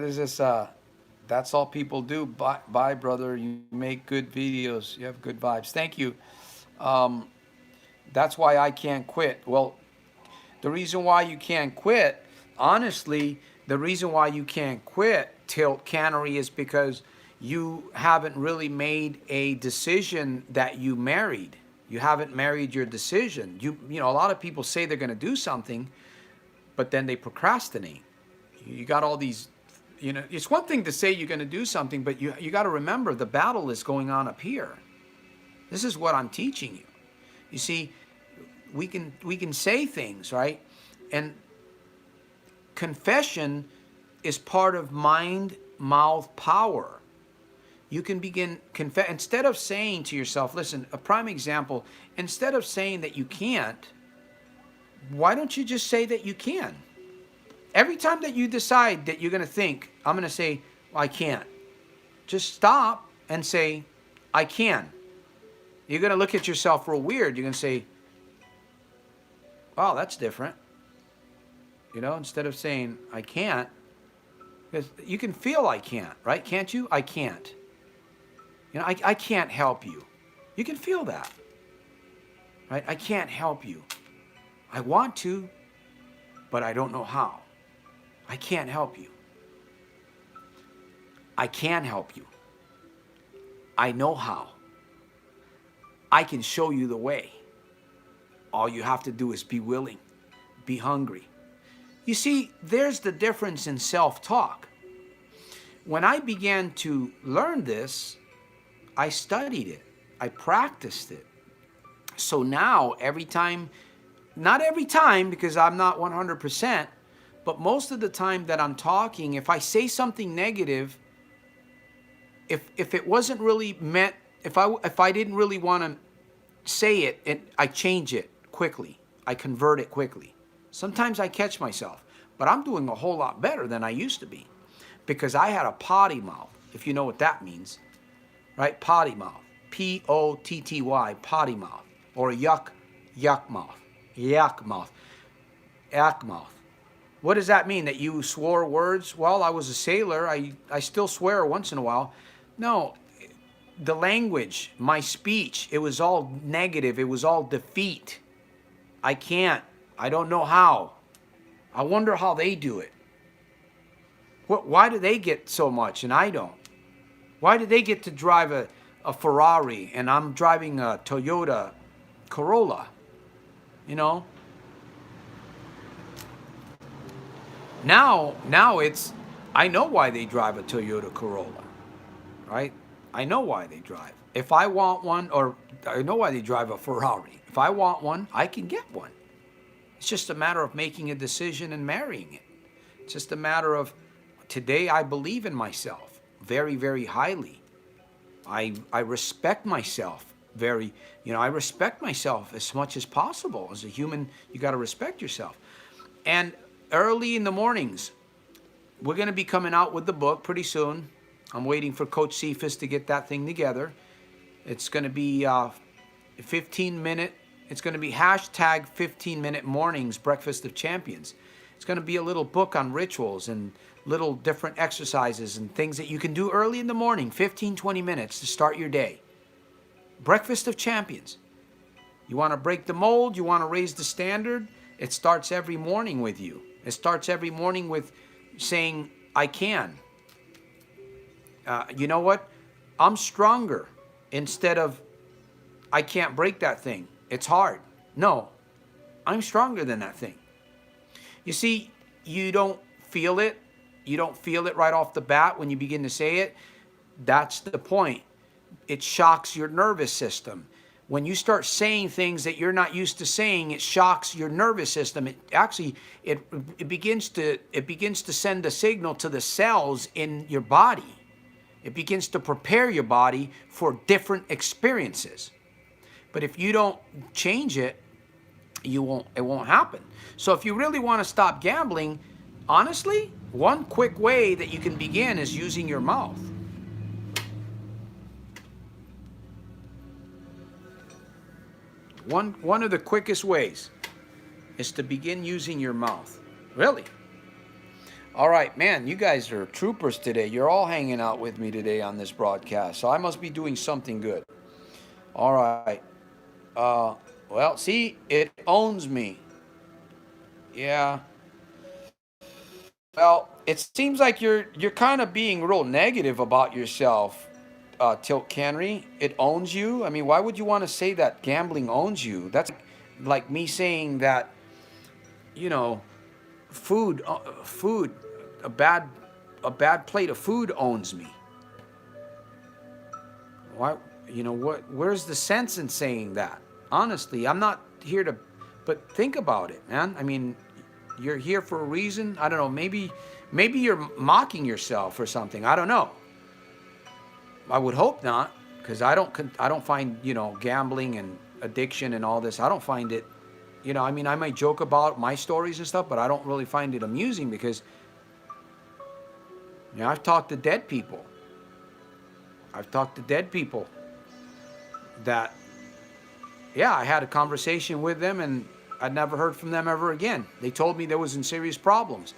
is this? That's all people do. Bye, brother. You make good videos. You have good vibes. Thank you. That's why I can't quit. Well, the reason why you can't quit, honestly, the reason why you can't quit Tilt Cannery is because you haven't really made a decision that you married. You haven't married your decision. You know, a lot of people say they're going to do something, but then they procrastinate. You got all these, it's one thing to say you're going to do something, but you got to remember the battle is going on up here. This is what I'm teaching you. You see, we can say things, right? And confession is part of mind-mouth power. You can begin instead of saying to yourself, listen, a prime example, instead of saying that you can't, why don't you just say that you can? Every time that you decide that you're going to think, I'm going to say, I can't. Just stop and say, I can. You're going to look at yourself real weird. You're going to say, wow, that's different. Instead of saying, I can't, because you can feel I can't, right? Can't you? I can't. I can't help you. You can feel that, right? I can't help you. I want to, but I don't know how. I can't help you. I can help you. I know how. I can show you the way. All you have to do is be willing, be hungry. You see, there's the difference in self-talk. When I began to learn this, I studied it. I practiced it. So now, every time, not every time because I'm not 100%, but most of the time that I'm talking, if I say something negative, if it wasn't really meant, if I didn't really want to say it, I change it quickly. I convert it quickly. Sometimes I catch myself, but I'm doing a whole lot better than I used to be because I had a potty mouth, if you know what that means, right? Potty mouth, P-O-T-T-Y, potty mouth, or yuck mouth, yuck mouth. What does that mean? That you swore words? Well, I was a sailor. I still swear once in a while. No, the language, my speech, it was all negative. It was all defeat. I can't. I don't know how. I wonder how they do it. Why do they get so much and I don't? Why do they get to drive a Ferrari and I'm driving a Toyota Corolla? Now it's, I know why they drive a Toyota Corolla, right? I know why they drive. If I want one, or I know why they drive a Ferrari. If I want one, I can get one. It's just a matter of making a decision and marrying it. It's just a matter of, today I believe in myself. very, very highly. I respect myself very, I respect myself as much as possible. As a human, you got to respect yourself. And early in the mornings, we're going to be coming out with the book pretty soon. I'm waiting for Coach Cephas to get that thing together. It's going to be 15-minute. It's going to be hashtag 15-minute mornings, Breakfast of Champions. It's going to be a little book on rituals and little different exercises and things that you can do early in the morning, 15, 20 minutes to start your day. Breakfast of Champions. You want to break the mold? You want to raise the standard? It starts every morning with you. It starts every morning with saying, I can. You know what? I'm stronger, instead of, I can't break that thing. It's hard. No, I'm stronger than that thing. You see, you don't feel it. You don't feel it right off the bat when you begin to say it. That's the point. It shocks your nervous system. When you start saying things that you're not used to saying, it shocks your nervous system. It begins to send a signal to the cells in your body. It begins to prepare your body for different experiences. But if you don't change it, it won't happen. So if you really want to stop gambling, honestly, one quick way that you can begin is using your mouth. One of the quickest ways is to begin using your mouth. Really? All right, man, you guys are troopers today. You're all hanging out with me today on this broadcast, so I must be doing something good. All right. Well, see, it owns me. Yeah. Well, it seems like you're kind of being real negative about yourself, Tilt Canry. It owns you. I mean, why would you want to say that gambling owns you? That's like me saying that, food, a bad plate of food owns me. Why? Where's the sense in saying that? Honestly, I'm not here to, but think about it, man. I mean, you're here for a reason. I don't know. Maybe you're mocking yourself or something. I don't know. I would hope not, because I don't find, gambling and addiction and all this, I don't find it, I mean, I might joke about my stories and stuff, but I don't really find it amusing because, I've talked to dead people. That, I had a conversation with them and I'd never heard from them ever again. They told me they was in serious problems.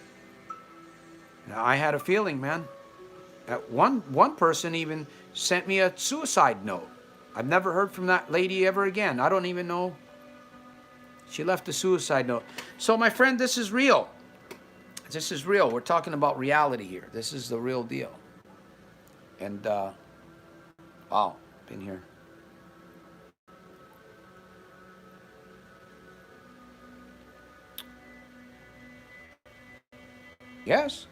And I had a feeling, man. One person even sent me a suicide note. I've never heard from that lady ever again. I don't even know. She left a suicide note. So, my friend, this is real. This is real. We're talking about reality here. This is the real deal. And, wow, been here. Yes.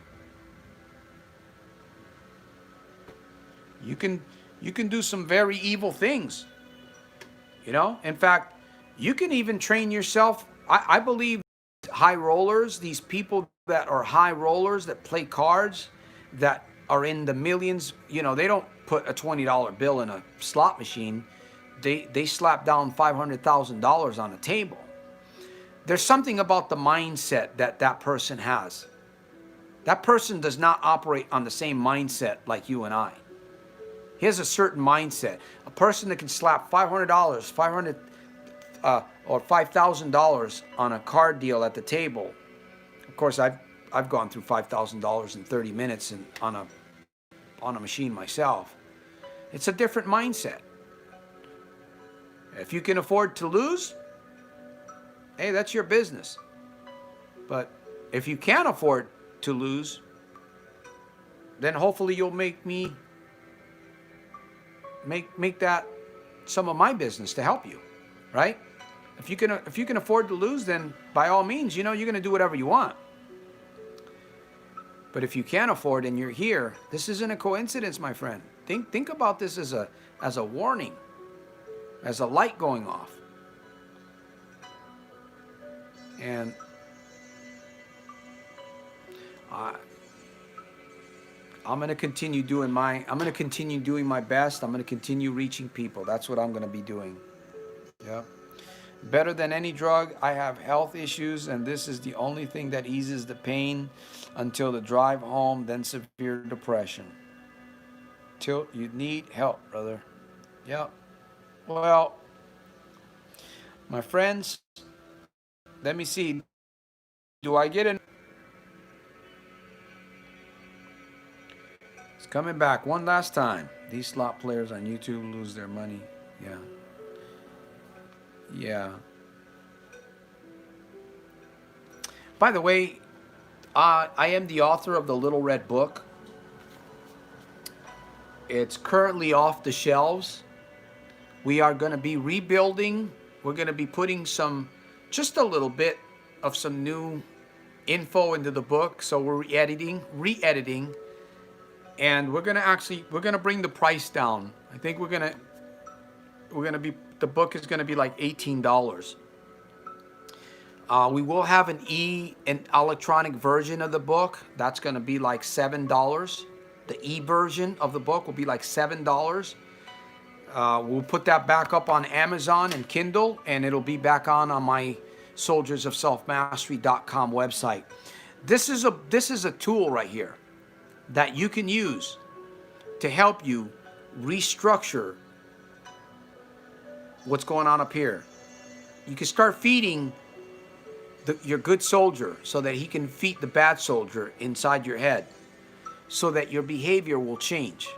You can do some very evil things. In fact, you can even train yourself. I believe high rollers, these people that are high rollers that play cards, that are in the millions, they don't put a $20 bill in a slot machine. They slap down $500,000 on a table. There's something about the mindset that person has. That person does not operate on the same mindset like you and I. He has a certain mindset. A person that can slap $500 or $5,000 on a card deal at the table. Of course, I've gone through $5,000 in 30 minutes on a machine myself. It's a different mindset. If you can afford to lose, hey, that's your business. But if you can't afford to lose, then hopefully you'll make that some of my business to help you, right? If you can afford to lose, then by all means, you're going to do whatever you want. But if you can't afford and you're here, this isn't a coincidence, my friend. Think about this as a warning, as a light going off. And I'm going to continue doing my best. I'm going to continue reaching people. That's what I'm going to be doing. Yeah. Better than any drug, I have health issues, and this is the only thing that eases the pain until the drive home, then severe depression. Till you need help, brother. Yeah. Well, my friends, let me see. Do I get an... It's coming back one last time. These slot players on YouTube lose their money. Yeah. Yeah. By the way, I am the author of the Little Red Book. It's currently off the shelves. We are going to be rebuilding. We're going to be putting just a little bit of some new info into the book. So we're re-editing, and we're going to bring the price down. I think the book is going to be like $18. We will have an electronic version of the book. That's going to be like $7. The e-version of the book will be like $7. We'll put that back up on Amazon and Kindle, and it'll be back on my soldiersofselfmastery.com website. This is a tool right here that you can use to help you restructure what's going on up here. You can start feeding your good soldier so that he can feed the bad soldier inside your head, so that your behavior will change.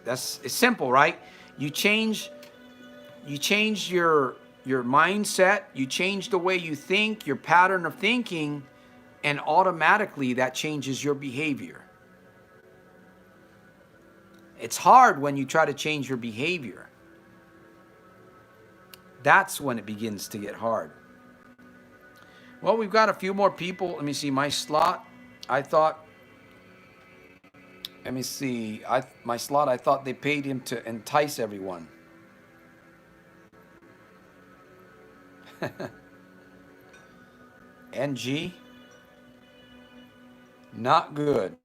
It's simple, right? You change your mindset, you change the way you think, your pattern of thinking, and automatically that changes your behavior. It's hard when you try to change your behavior. That's when it begins to get hard. Well, we've got a few more people. Let me see my slot. My slot, I thought they paid him to entice everyone. NG? Not good.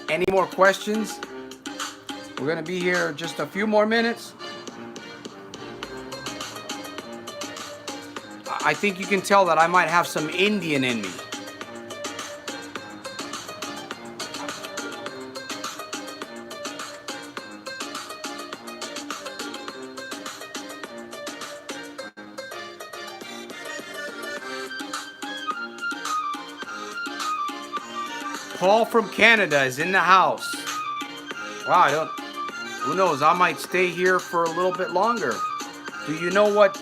Any more questions? We're going to be here just a few more minutes. I think you can tell that I might have some Indian in me. Paul from Canada is in the house. Wow, who knows? I might stay here for a little bit longer. Do you know what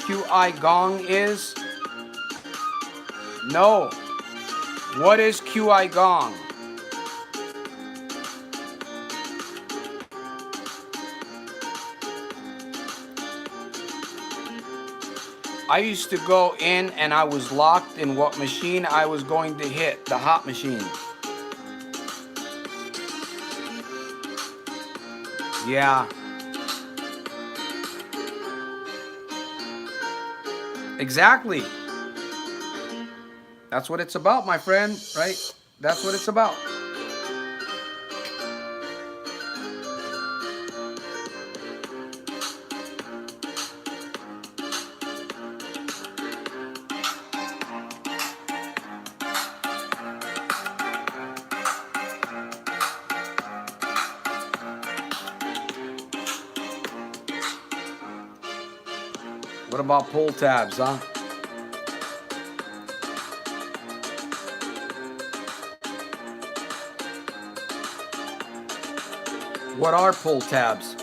QI Gong is? No. What is QI Gong? I used to go in and I was locked in what machine I was going to hit, the hot machine. Yeah. Exactly. That's what it's about, my friend, right? That's what it's about. What about pull tabs, huh? What are pull tabs?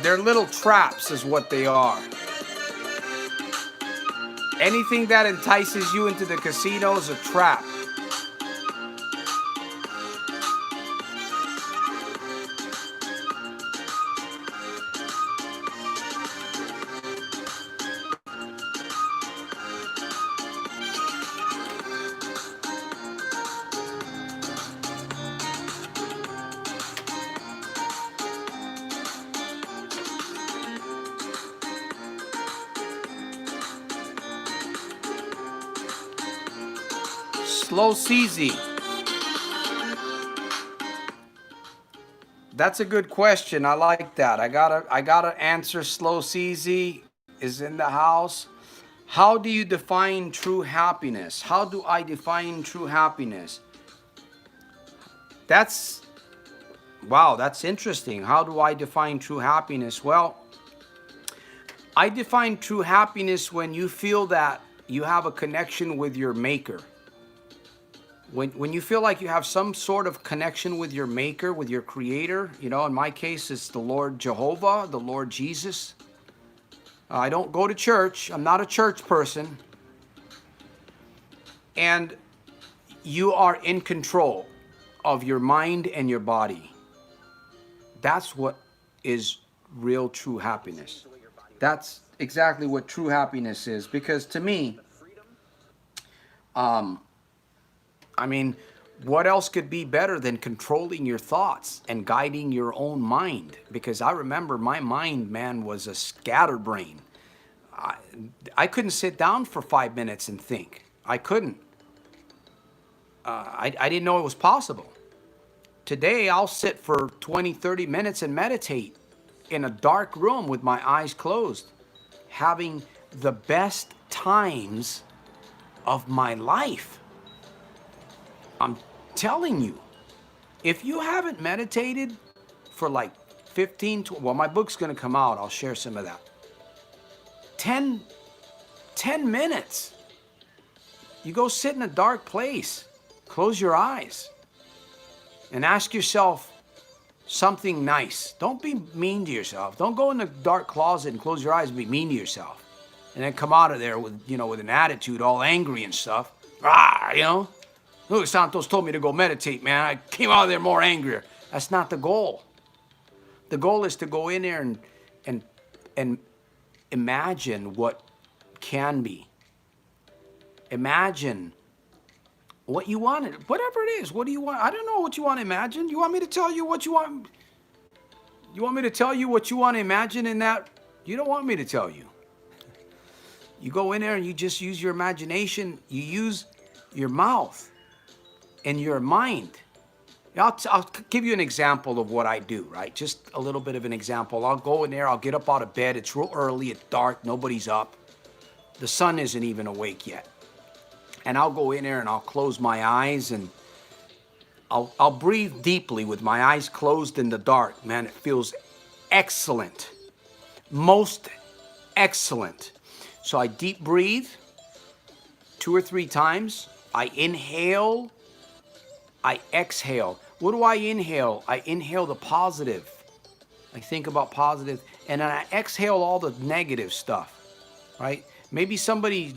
They're little traps is what they are. Anything that entices you into the casino is a trap. Slow CZ. That's a good question. I like that. I gotta answer. Slow CZ is in the house. How do you define true happiness? How do I define true happiness? Wow, that's interesting. How do I define true happiness? Well, I define true happiness when you feel that you have a connection with your maker. When you feel like you have some sort of connection with your maker, with your creator, you know, in my case, it's the Lord Jehovah, the Lord Jesus. I don't go to church. I'm not a church person. And you are in control of your mind and your body. That's what is real true happiness. That's exactly what true happiness is. Because to me, I mean, what else could be better than controlling your thoughts and guiding your own mind? Because I remember my mind, man, was a scatterbrain. I couldn't sit down for 5 minutes and think. I couldn't. I didn't know it was possible. Today, I'll sit for 20, 30 minutes and meditate in a dark room with my eyes closed, having the best times of my life. I'm telling you, if you haven't meditated for like 15, well, my book's going to come out. I'll share some of that. 10 minutes. You go sit in a dark place, close your eyes, and ask yourself something nice. Don't be mean to yourself. Don't go in the dark closet and close your eyes and be mean to yourself. And then come out of there with, you know, with an attitude all angry and stuff. You know? Look, Santos told me to go meditate, man. I came out of there more angrier. That's not the goal. The goal is to go in there and imagine what can be. Imagine what you want, whatever it is. What do you want? I don't know what you want to imagine. You want me to tell you what you want? You want me to tell you what you want to imagine in that? You don't want me to tell you. You go in there and you just use your imagination. You use your mouth and your mind. I'll give you an example of what I do, right? Just a little bit of an example. I'll go in there, I'll get up out of bed. It's real early, it's dark, nobody's up. The sun isn't even awake yet. And I'll go in there and I'll close my eyes and I'll breathe deeply with my eyes closed in the dark. Man, it feels excellent. Most excellent. So I deep breathe 2 or 3 times. I inhale, I exhale. What do I inhale? I inhale the positive. I think about positive, and then I exhale all the negative stuff, right? Maybe somebody,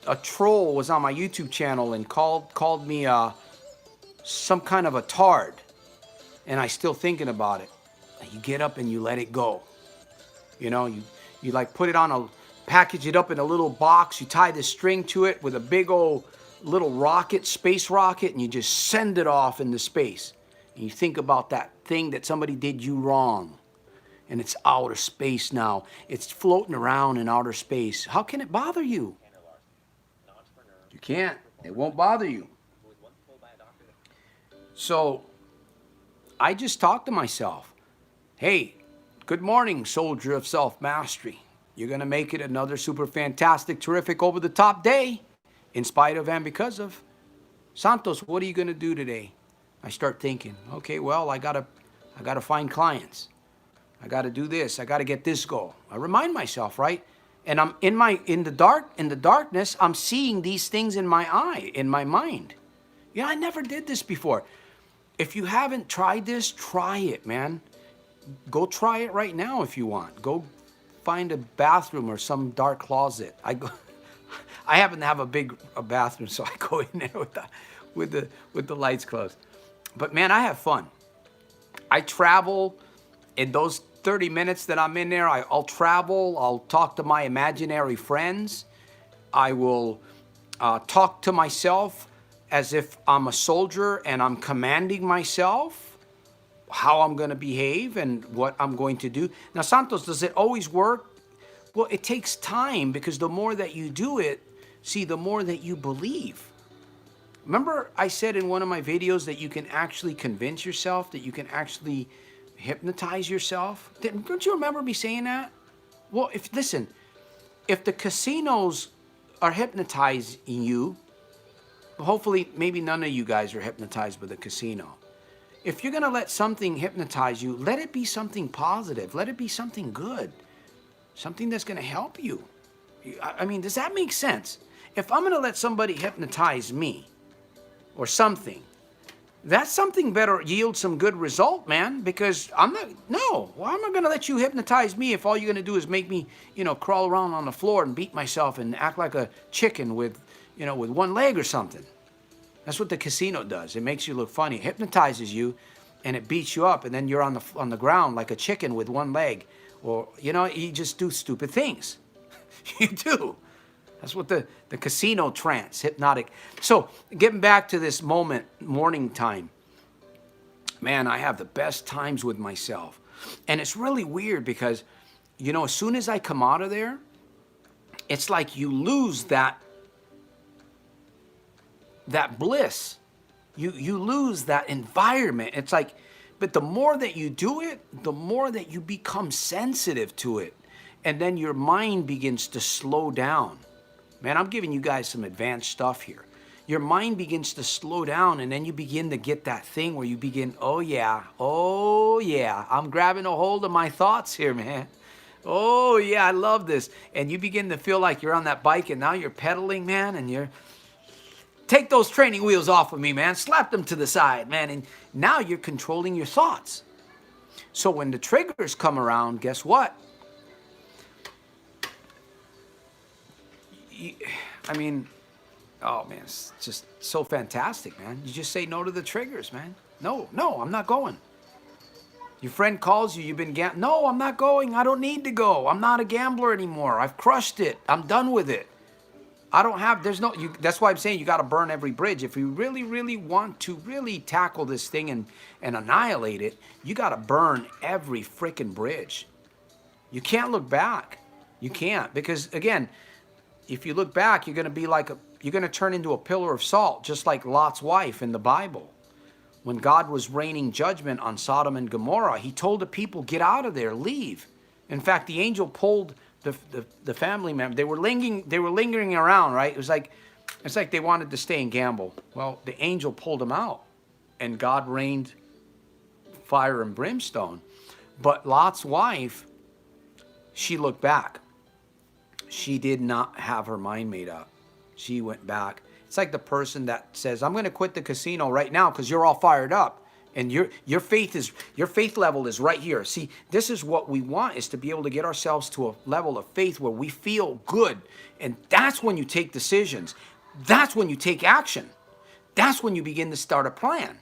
a troll was on my YouTube channel and called me some kind of a tard, and I still thinking about it. You get up and you let it go. You know, you like put it on package it up in a little box, you tie the string to it with a big old little rocket, space rocket, and you just send it off into space. And you think about that thing that somebody did you wrong, and it's outer space now. It's floating around in outer space. How can it bother you? You can't. It won't bother you. So I just talk to myself. Hey, good morning, soldier of self-mastery. You're going to make it another super fantastic, terrific, over-the-top day in spite of and because of. Santos, what are you going to do today? I start thinking, okay, well, I gotta find clients. I got to do this. I got to get this goal. I remind myself, right? And I'm in the darkness, I'm seeing these things in my eye, in my mind. Yeah, I never did this before. If you haven't tried this, try it, man. Go try it right now if you want. Go find a bathroom or some dark closet. I happen to have a bathroom, so I go in there with the lights closed. But man, I have fun. I travel in those 30 minutes that I'm in there. I'll travel. I'll talk to my imaginary friends. I will talk to myself as if I'm a soldier and I'm commanding myself how I'm going to behave and what I'm going to do. Now, Santos, does it always work? Well, it takes time, because the more that you do it, see, the more that you believe. Remember I said in one of my videos that you can actually convince yourself, that you can actually hypnotize yourself? Don't you remember me saying that? Well, listen, if the casinos are hypnotizing you, hopefully maybe none of you guys are hypnotized by the casino. If you're going to let something hypnotize you, let it be something positive. Let it be something good. Something that's going to help you. I mean, does that make sense? If I'm going to let somebody hypnotize me or something, that something better yield some good result, man, because why am I going to let you hypnotize me if all you're going to do is make me, crawl around on the floor and beat myself and act like a chicken with one leg or something? That's what the casino does. It makes you look funny. It hypnotizes you, and it beats you up, and then you're on the ground like a chicken with one leg. Or, you just do stupid things. You do. That's what the casino trance, hypnotic. So, getting back to this morning time. Man, I have the best times with myself. And it's really weird because, as soon as I come out of there, it's like you lose that bliss. You lose that environment. It's like, but the more that you do it, the more that you become sensitive to it. And then your mind begins to slow down. Man, I'm giving you guys some advanced stuff here. Your mind begins to slow down, and then you begin to get that thing where you begin, oh yeah, I'm grabbing a hold of my thoughts here, man. Oh yeah, I love this. And you begin to feel like you're on that bike, and now you're pedaling, man, and take those training wheels off of me, man. Slap them to the side, man. And now you're controlling your thoughts. So when the triggers come around, guess what? Oh man, it's just so fantastic, man. You just say no to the triggers, man. No, I'm not going. Your friend calls you, you've been gambling. No, I'm not going. I don't need to go. I'm not a gambler anymore. I've crushed it. I'm done with it. That's why I'm saying you got to burn every bridge. If you really, really want to really tackle this thing and annihilate it, you got to burn every freaking bridge. You can't look back. You can't, because again, if you look back, you're going to turn into a pillar of salt, just like Lot's wife in the Bible. When God was raining judgment on Sodom and Gomorrah, he told the people, get out of there, leave. In fact, the angel pulled the family member. They were lingering around, right? It's like they wanted to stay and gamble. Well, the angel pulled them out, and God rained fire and brimstone. But Lot's wife, she looked back. She did not have her mind made up. She went back. It's like the person that says, I'm going to quit the casino right now because you're all fired up. And your faith level is right here. See, this is what we want, is to be able to get ourselves to a level of faith where we feel good. And that's when you take decisions. That's when you take action. That's when you begin to start a plan.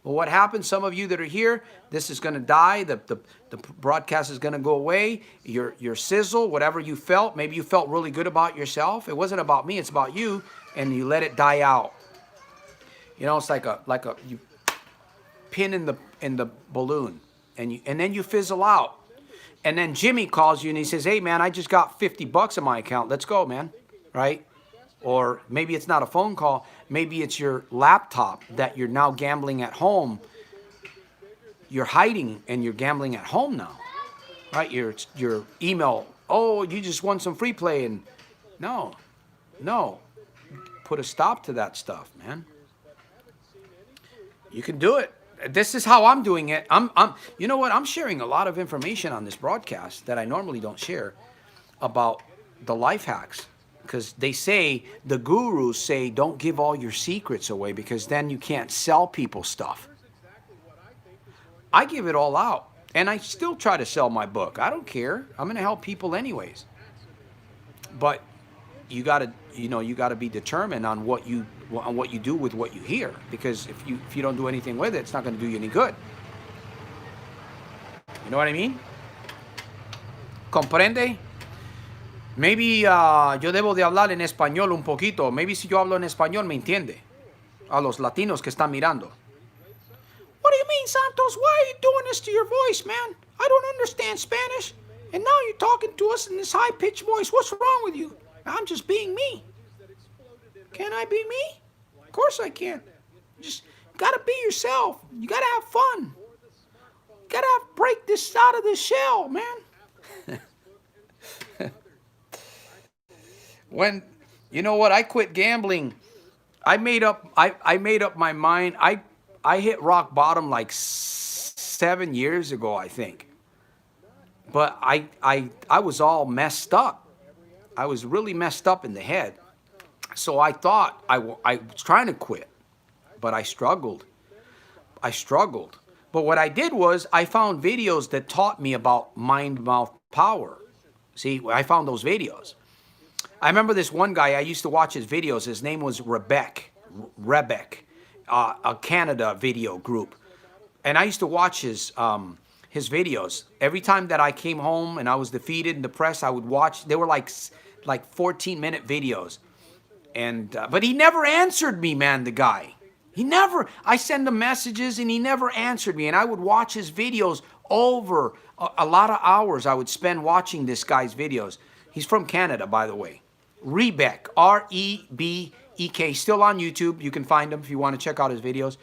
Well, what happens? Some of you that are here, this is going to die. The broadcast is going to go away. Your sizzle, whatever you felt, maybe you felt really good about yourself. It wasn't about me. It's about you. And you let it die out. It's like you pin in the balloon, and then you fizzle out. And then Jimmy calls you and he says, hey man, I just got $50 in my account. Let's go, man. Right? Or maybe it's not a phone call. Maybe it's your laptop that you're now gambling at home. You're hiding and you're gambling at home now. Right? Your email. Oh, you just won some free play. And no. Put a stop to that stuff, man. You can do it. this is how I'm doing it. You know what? I'm sharing a lot of information on this broadcast that I normally don't share about the life hacks, because they say, the gurus say, don't give all your secrets away because then you can't sell people stuff. I give it all out, and I still try to sell my book. I don't care. I'm going to help people anyways. But you got to, you got to be determined on what you do with what you hear, because if you don't do anything with it, it's not going to do you any good. You know what I mean? ¿Comprende? Maybe yo debo de hablar en español un poquito. Maybe si yo hablo en español me entiende. A los latinos que están mirando. What do you mean, Santos? Why are you doing this to your voice, man? I don't understand Spanish. And now you're talking to us in this high-pitched voice. What's wrong with you? I'm just being me. Can I be me? Of course I can. Just gotta be yourself. You gotta have fun. You gotta break this out of this shell, man. When, you know what, I quit gambling. I made up my mind. I hit rock bottom like 7 years ago, I think. But I was all messed up. I was really messed up in the head. So I thought I was trying to quit, but I struggled. But what I did was I found videos that taught me about mind-mouth power. See, I found those videos. I remember this one guy, I used to watch his videos. His name was Rebek, a Canada video group. And I used to watch his videos. Every time that I came home and I was defeated and depressed, I would watch. They were like 14-minute videos. And but he never answered me, man, the guy. He never. I send him messages and he never answered me. And I would watch his videos over a lot of hours. I would spend watching this guy's videos. He's from Canada, by the way. Rebek, R-E-B-E-K, still on YouTube. You can find him if you want to check out his videos.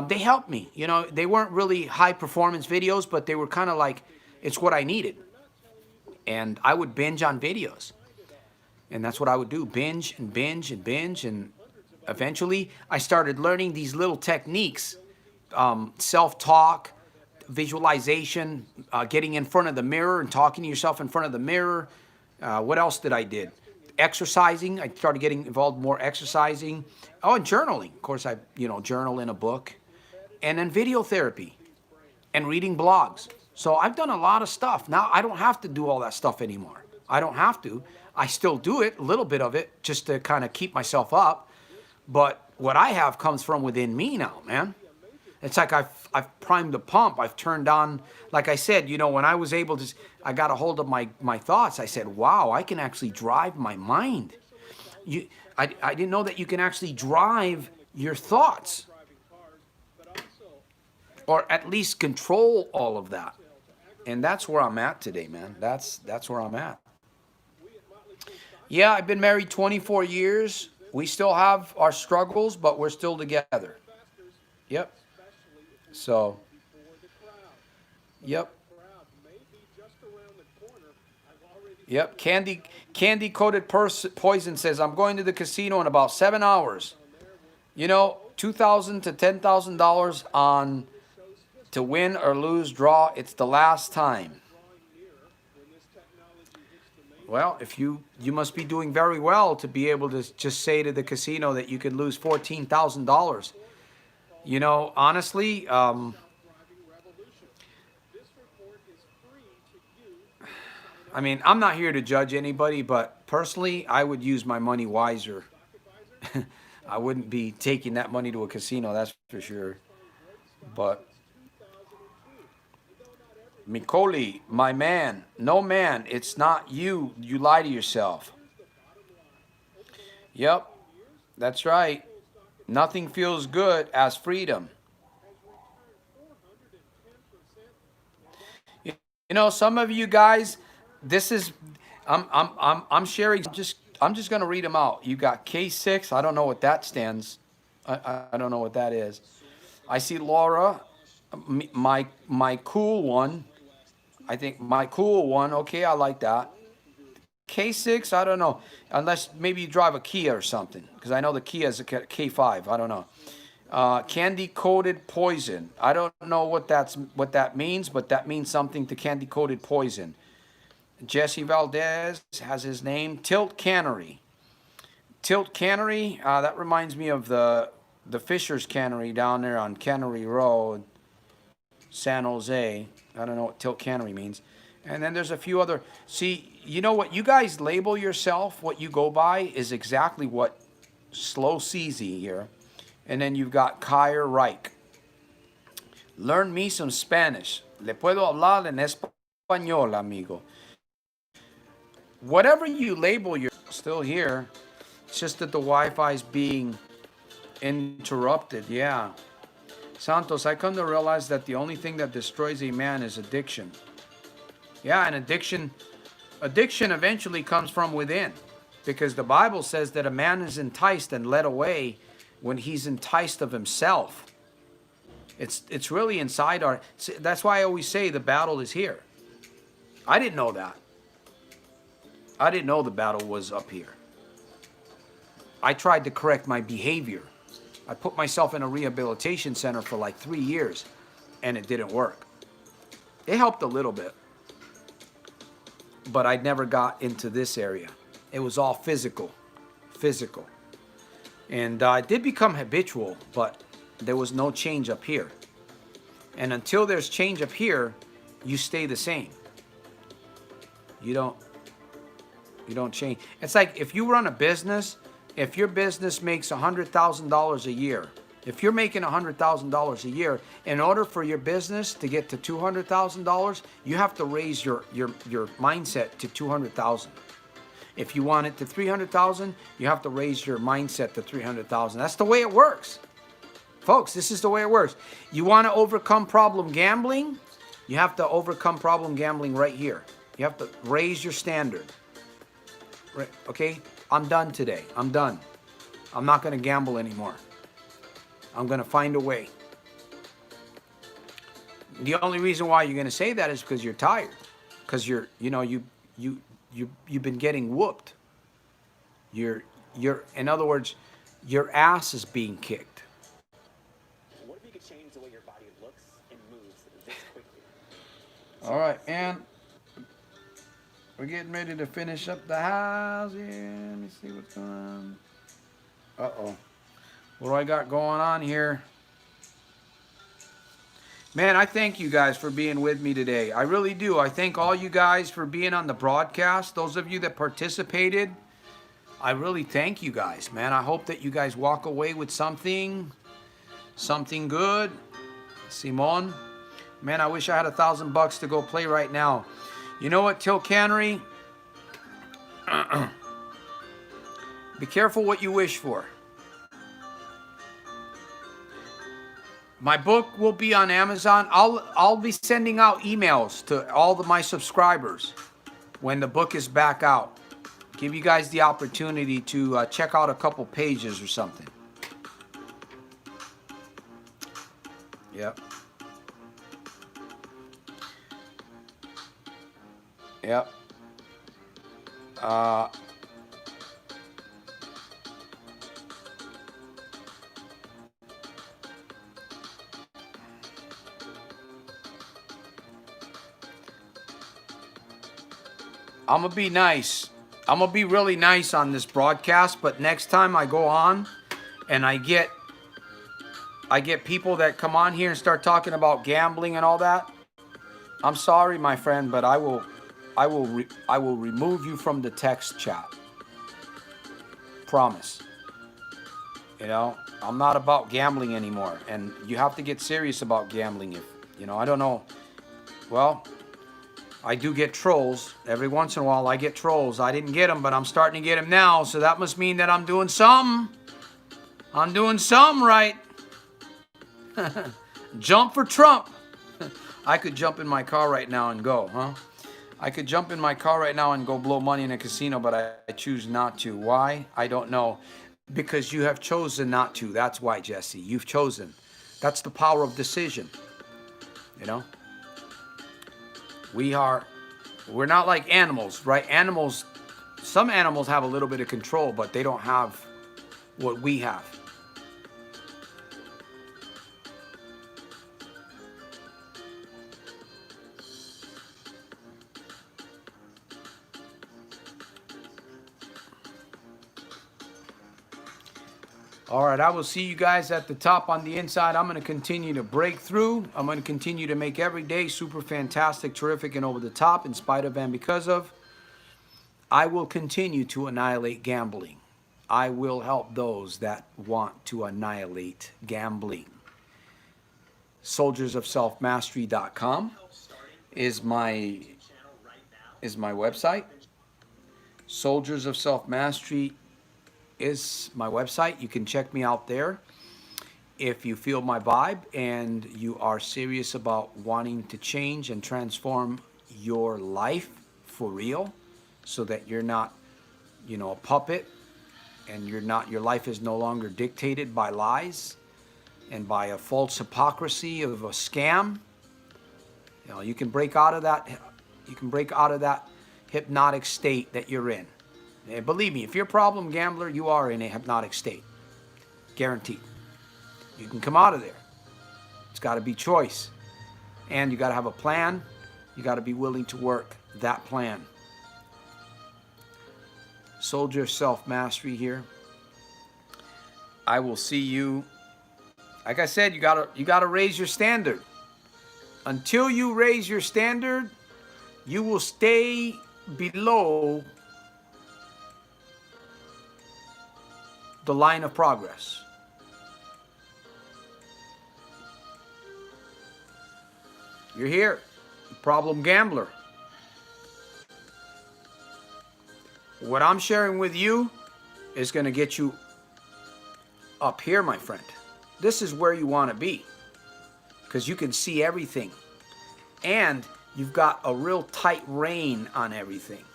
They helped me. You know, they weren't really high performance videos, but they were kind of like, it's what I needed. And I would binge on videos. And that's what I would do, binge and binge and binge. And eventually I started learning these little techniques, self-talk, visualization, getting in front of the mirror and talking to yourself in front of the mirror. What else did I did? Exercising. I started getting involved more exercising. Oh, and journaling. Of course, I journal in a book. And then video therapy and reading blogs. So I've done a lot of stuff. Now I don't have to do all that stuff anymore. I don't have to. I still do it, a little bit of it, just to kind of keep myself up. But what I have comes from within me now, man. It's like I've primed the pump. I've turned on, like I said, when I was able to, I got a hold of my thoughts. I said, wow, I can actually drive my mind. I didn't know that you can actually drive your thoughts. Or at least control all of that. And that's where I'm at today, man. That's where I'm at. Yeah, I've been married 24 years. We still have our struggles, but we're still together. Yep. So, yep. Yep. Candy coated poison says, I'm going to the casino in about 7 hours. $2,000 to $10,000 on to win or lose draw. It's the last time. Well, if you must be doing very well to be able to just say to the casino that you could lose $14,000. Honestly, I mean, I'm not here to judge anybody, but personally, I would use my money wiser. I wouldn't be taking that money to a casino, that's for sure. But Mikoli, my man, no man, it's not you. You lie to yourself. Yep, that's right. Nothing feels good as freedom. Some of you guys, this is, I'm sharing. I'm just gonna read them out. You got K6. I don't know what that stands. I don't know what that is. I see Laura, my cool one. I think my cool one. Okay, I like that. K6, I don't know. Unless maybe you drive a Kia or something. Because I know the Kia is a K5. I don't know. Candy-coated poison. I don't know what that means, but that means something to candy-coated poison. Jesse Valdez has his name. Tilt Cannery. Tilt Cannery, that reminds me of the Fisher's Cannery down there on Cannery Road, San Jose. I don't know what Tilt Cannery means. And then there's a few other. See, you know what you guys label yourself, what you go by is exactly what Slow CZ here. And then you've got Kyer Reich. Learn me some Spanish. Le puedo hablar en español, amigo. Whatever you label, you're still here. It's just that the Wi-Fi is being interrupted. Yeah. Santos, I come to realize that the only thing that destroys a man is addiction. Yeah, and addiction eventually comes from within. Because the Bible says that a man is enticed and led away when he's enticed of himself. It's really inside our... That's why I always say the battle is here. I didn't know that. I didn't know the battle was up here. I tried to correct my behavior. I put myself in a rehabilitation center for like 3 years, and it didn't work. It helped a little bit, but I never got into this area. It was all physical. And it did become habitual, but there was no change up here. And until there's change up here, you stay the same. You don't change. It's like if you run a business, if your business makes $100,000 a year, if you're making $100,000 a year, in order for your business to get to $200,000, you have to raise your mindset to $200,000. If you want it to $300,000, you have to raise your mindset to $300,000. That's the way it works. Folks, this is the way it works. You want to overcome problem gambling? You have to overcome problem gambling right here. You have to raise your standard. Right, okay? I'm done today. I'm done. I'm not going to gamble anymore. I'm going to find a way. The only reason why you're going to say that is because you're tired. Because you've been getting whooped. In other words, your ass is being kicked. What if you could change the way your body looks and moves this quickly? All right, man. We're getting ready to finish up the house here. Let me see what's going on. Uh-oh. What do I got going on here? Man, I thank you guys for being with me today. I really do. I thank all you guys for being on the broadcast. Those of you that participated, I really thank you guys, man. I hope that you guys walk away with something good. Simon, man, I wish I had $1,000 to go play right now. You know what, Till Cannery? Be careful what you wish for. My book will be on Amazon. I'll be sending out emails to all of my subscribers when the book is back out. Give you guys the opportunity to check out a couple pages or something. Yep. Yep. I'm going to be nice. I'm going to be really nice on this broadcast, but next time I go on and I get people that come on here and start talking about gambling and all that, I'm sorry, my friend, but I will remove you from the text chat. Promise. You know, I'm not about gambling anymore, and you have to get serious about gambling. If I don't know. Well, I do get trolls every once in a while. I get trolls. I didn't get them, but I'm starting to get them now. So that must mean that I'm doing something. I'm doing something right. Jump for Trump. I could jump in my car right now and go, huh? I could jump in my car right now and go blow money in a casino, but I choose not to. Why? I don't know. Because you have chosen not to. That's why, Jesse. You've chosen. That's the power of decision. You know? We're not like animals, right? Some animals have a little bit of control, but they don't have what we have. All right, I will see you guys at the top on the inside. I'm going to continue to break through. I'm going to continue to make every day super fantastic, terrific, and over the top in spite of and because of. I will continue to annihilate gambling. I will help those that want to annihilate gambling. soldiersofselfmastery.com is my website. Soldiers of Self Mastery is my website. You can check me out there. If you feel my vibe and you are serious about wanting to change and transform your life for real, so that you're not, a puppet, and your life is no longer dictated by lies and by a false hypocrisy of a scam. You can break out of that. You can break out of that hypnotic state that you're in. And believe me, if you're a problem gambler, you are in a hypnotic state. Guaranteed. You can come out of there. It's got to be choice. And you got to have a plan. You got to be willing to work that plan. Soldier Self-Mastery here. I will see you. Like I said, you gotta raise your standard. Until you raise your standard, you will stay below the line of progress. You're here, problem gambler. What I'm sharing with you is going to get you up here, my friend. This is where you want to be, because you can see everything. And you've got a real tight rein on everything.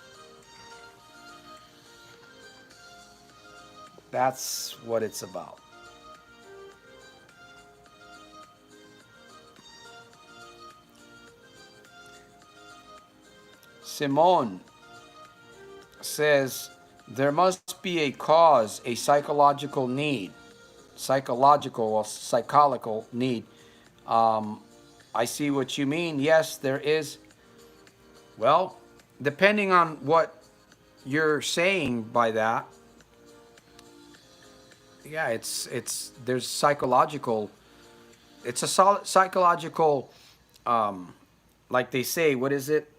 That's what it's about. Simone says, there must be a cause, a psychological need. Psychological or psychological need. I see what you mean. Yes, there is. Well, depending on what you're saying by that, yeah, there's psychological. It's a solid psychological, like they say, what is it?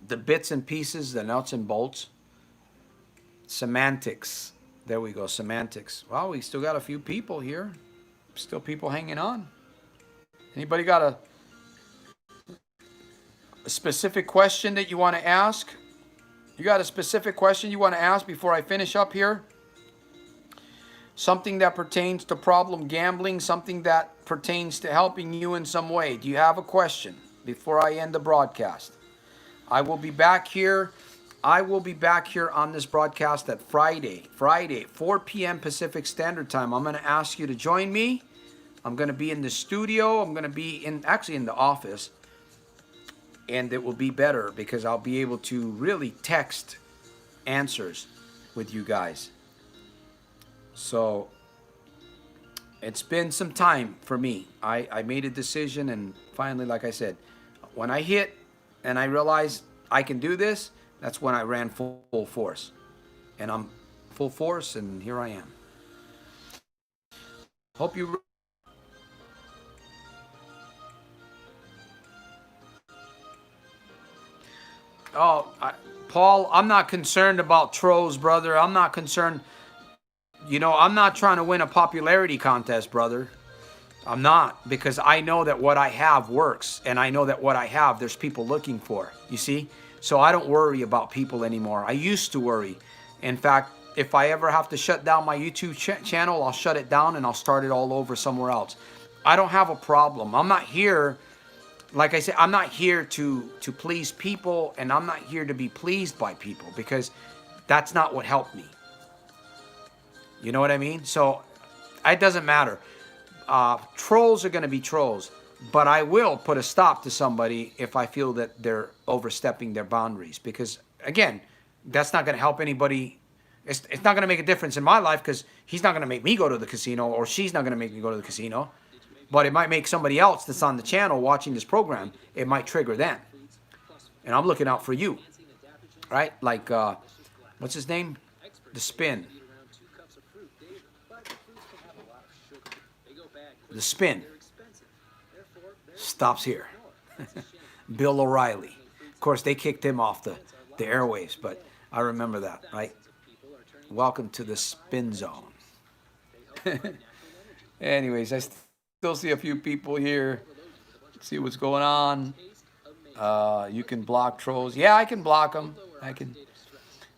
The bits and pieces, the nuts and bolts. Semantics. There we go, semantics. Well, we still got a few people here. Still people hanging on. Anybody got a specific question that you want to ask? You got a specific question you want to ask before I finish up here? Something that pertains to problem gambling, something that pertains to helping you in some way. Do you have a question before I end the broadcast? I will be back here. I will be back here on this broadcast at Friday, 4 p.m. Pacific Standard Time. I'm going to ask you to join me. I'm going to be in the studio. I'm going to be actually in the office. And it will be better because I'll be able to really text answers with you guys. So it's been some time for me. I made a decision, and finally, like I said, when I hit and I realized I can do this, that's when I ran full force. And I'm full force, and here I am. Hope you... Paul, I'm not concerned about trolls, brother. I'm not concerned. I'm not trying to win a popularity contest, brother. I'm not, because I know that what I have works, and I know that what I have, there's people looking for, you see? So I don't worry about people anymore. I used to worry. In fact, if I ever have to shut down my YouTube channel, I'll shut it down and I'll start it all over somewhere else. I don't have a problem. I'm not here, like I said, I'm not here to please people, and I'm not here to be pleased by people, because that's not what helped me. You know what I mean? So it doesn't matter. Trolls are going to be trolls, but I will put a stop to somebody if I feel that they're overstepping their boundaries, because again, that's not going to help anybody. It's not going to make a difference in my life, because he's not going to make me go to the casino, or she's not going to make me go to the casino, but it might make somebody else that's on the channel watching this program, it might trigger them. And I'm looking out for you, right? Like, what's his name? The Spin. the spin stops here. Bill O'Reilly. Of course, they kicked him off the airwaves, but I remember that, right? Welcome to the spin zone. Anyways, I still see a few people here. See what's going on. You can block trolls. Yeah, I can block them. I can.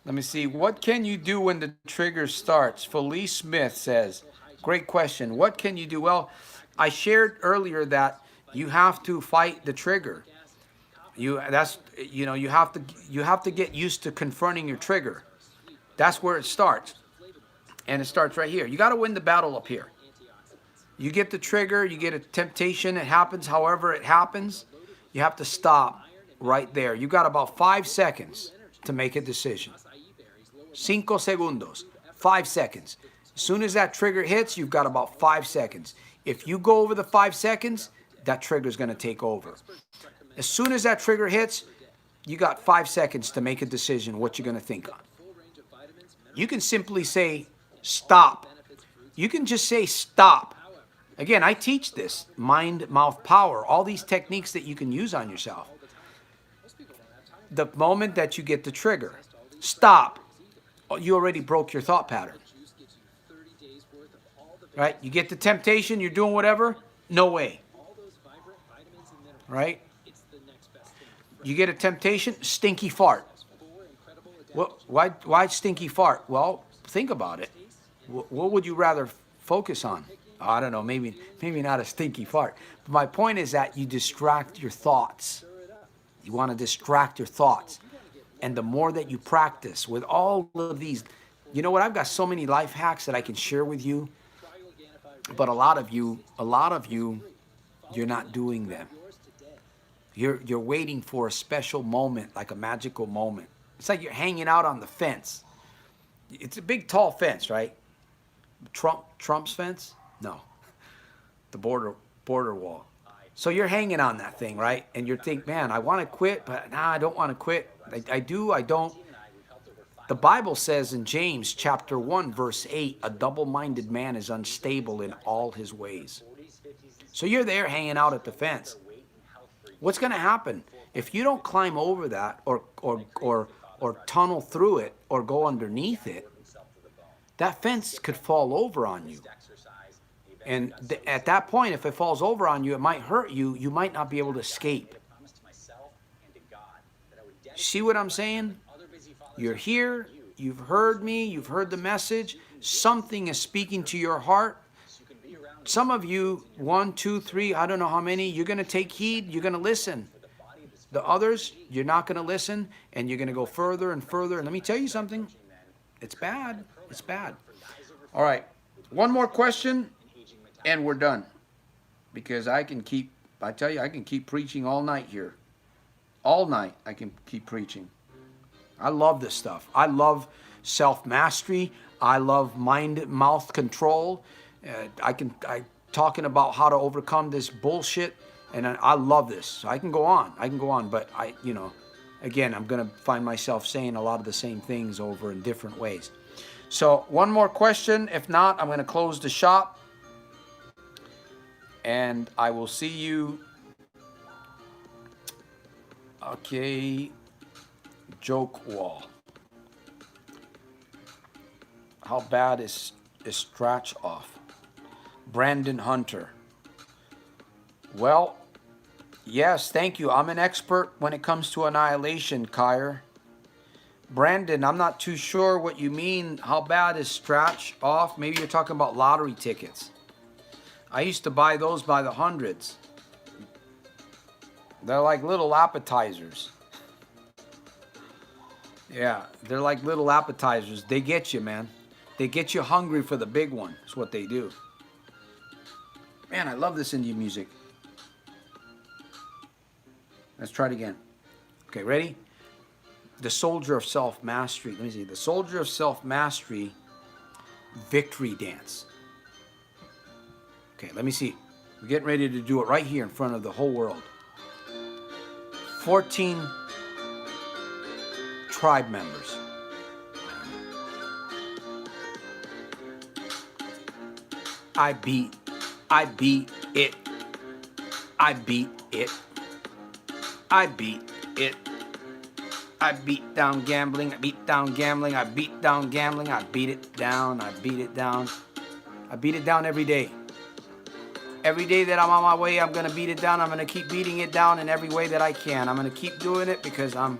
Let me see. What can you do when the trigger starts? Felice Smith says, great question. What can you do? Well, I shared earlier that you have to fight the trigger. You have to get used to confronting your trigger. That's where it starts. And it starts right here. You got to win the battle up here. You get the trigger, you get a temptation, it happens however it happens. You have to stop right there. You got about 5 seconds to make a decision. 5 segundos. 5 seconds. As soon as that trigger hits, you've got about 5 seconds. If you go over the 5 seconds, that trigger is going to take over. As soon as that trigger hits, you got 5 seconds to make a decision what you're going to think on. You can simply say, stop. You can just say, stop. Again, I teach this, mind, mouth, power, all these techniques that you can use on yourself. The moment that you get the trigger, stop. You already broke your thought pattern. Right? You get the temptation, you're doing whatever, no way. Right? You get a temptation, stinky fart. Why stinky fart? Well, think about it. What would you rather focus on? I don't know, maybe not a stinky fart. But my point is that you distract your thoughts. You want to distract your thoughts. And the more that you practice with all of these, you know what, I've got so many life hacks that I can share with you. But a lot of you, you're not doing them. You're waiting for a special moment, like a magical moment. It's like you're hanging out on the fence. It's a big, tall fence, right? Trump's fence? No, the border wall. So you're hanging on that thing, right? And you're thinking, man, I want to quit, but nah, I don't want to quit. I do, I don't. The Bible says in James chapter 1, verse 8, a double-minded man is unstable in all his ways. So you're there hanging out at the fence. What's going to happen if you don't climb over that or tunnel through it or go underneath it? That fence could fall over on you. And at that point, if it falls over on you, it might hurt you. You might not be able to escape. See what I'm saying? You're here. You've heard me. You've heard the message. Something is speaking to your heart. Some of you, 1, 2, 3, I don't know how many, you're going to take heed. You're going to listen. The others, you're not going to listen. And you're going to go further and further. And let me tell you something. It's bad. It's bad. All right. One more question. And we're done, because I can keep preaching all night here. All night I can keep preaching. I love this stuff. I love self-mastery. I love mind-mouth control. I'm talking about how to overcome this bullshit, and I love this. So I can go on, but again, I'm going to find myself saying a lot of the same things over in different ways. So one more question. If not, I'm going to close the shop. And I will see you. Okay. Joke wall. How bad is scratch off? Brandon Hunter. Well, yes, thank you. I'm an expert when it comes to annihilation, Kyre. Brandon, I'm not too sure what you mean. How bad is scratch off? Maybe you're talking about lottery tickets. I used to buy those by the hundreds. They're like little appetizers. Yeah, they're like little appetizers. They get you, man. They get you hungry for the big one. That's what they do. Man, I love this Indian music. Let's try it again. Okay, ready? The Soldier of Self-Mastery. Let me see. The Soldier of Self-Mastery Victory Dance. Okay, let me see. We're getting ready to do it right here in front of the whole world. 14 tribe members. I beat I beat it. I beat it. I beat it. I beat down gambling. I beat down gambling. I beat down gambling. I beat it down. I beat it down. I beat it down every day. Every day that I'm on my way, I'm going to beat it down. I'm going to keep beating it down in every way that I can. I'm going to keep doing it because I'm...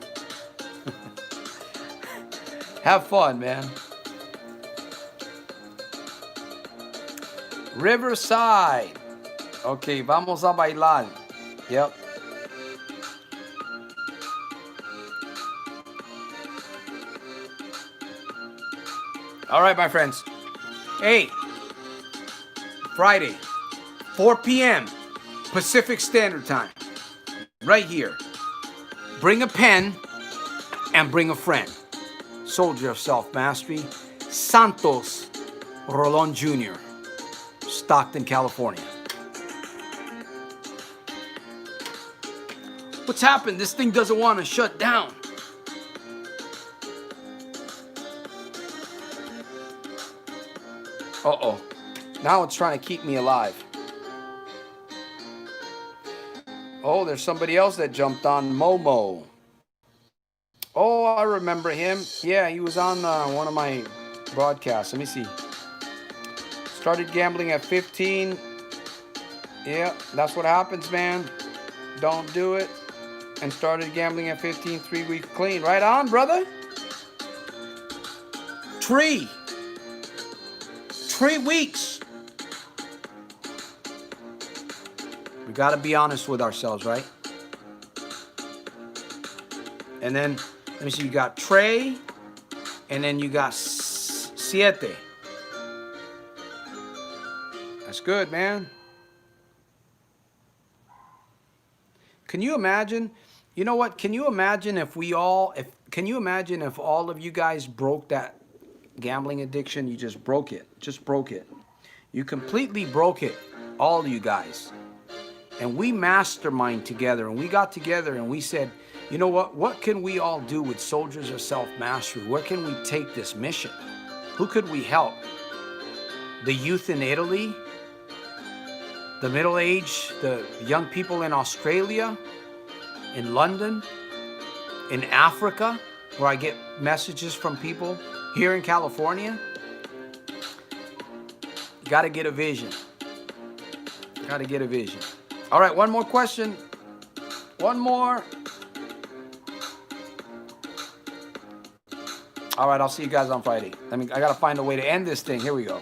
Have fun, man. Riverside. Okay, vamos a bailar. Yep. All right, my friends. Hey, Friday, 4 p.m. Pacific Standard Time. Right here. Bring a pen and bring a friend. Soldier of Self-Mastery, Santos Rolon Jr., Stockton, California. What's happened? This thing doesn't want to shut down. Uh-oh. Now it's trying to keep me alive. Oh, there's somebody else that jumped on, Momo. Oh, I remember him. Yeah, he was on one of my broadcasts. Let me see. Started gambling at 15. Yeah, that's what happens, man. Don't do it. And started gambling at 15, 3 weeks clean. Right on, brother. 3 weeks. We got to be honest with ourselves, right? And then, let me see, you got Trey, and then you got Siete. That's good, man. Can you imagine? You know what? Can you imagine if can you imagine if all of you guys broke that gambling addiction? You just broke it. Just broke it. You completely broke it. All of you guys. And we mastermind together, and we got together and we said, you know what? What can we all do with Soldiers of Self-Mastery? Where can we take this mission? Who could we help? The youth in Italy? The middle-aged, the young people in Australia? In London? In Africa? Where I get messages from people? Here in California? You got to get a vision. Got to get a vision. All right, one more question. One more. All right, I'll see you guys on Friday. I got to find a way to end this thing. Here we go.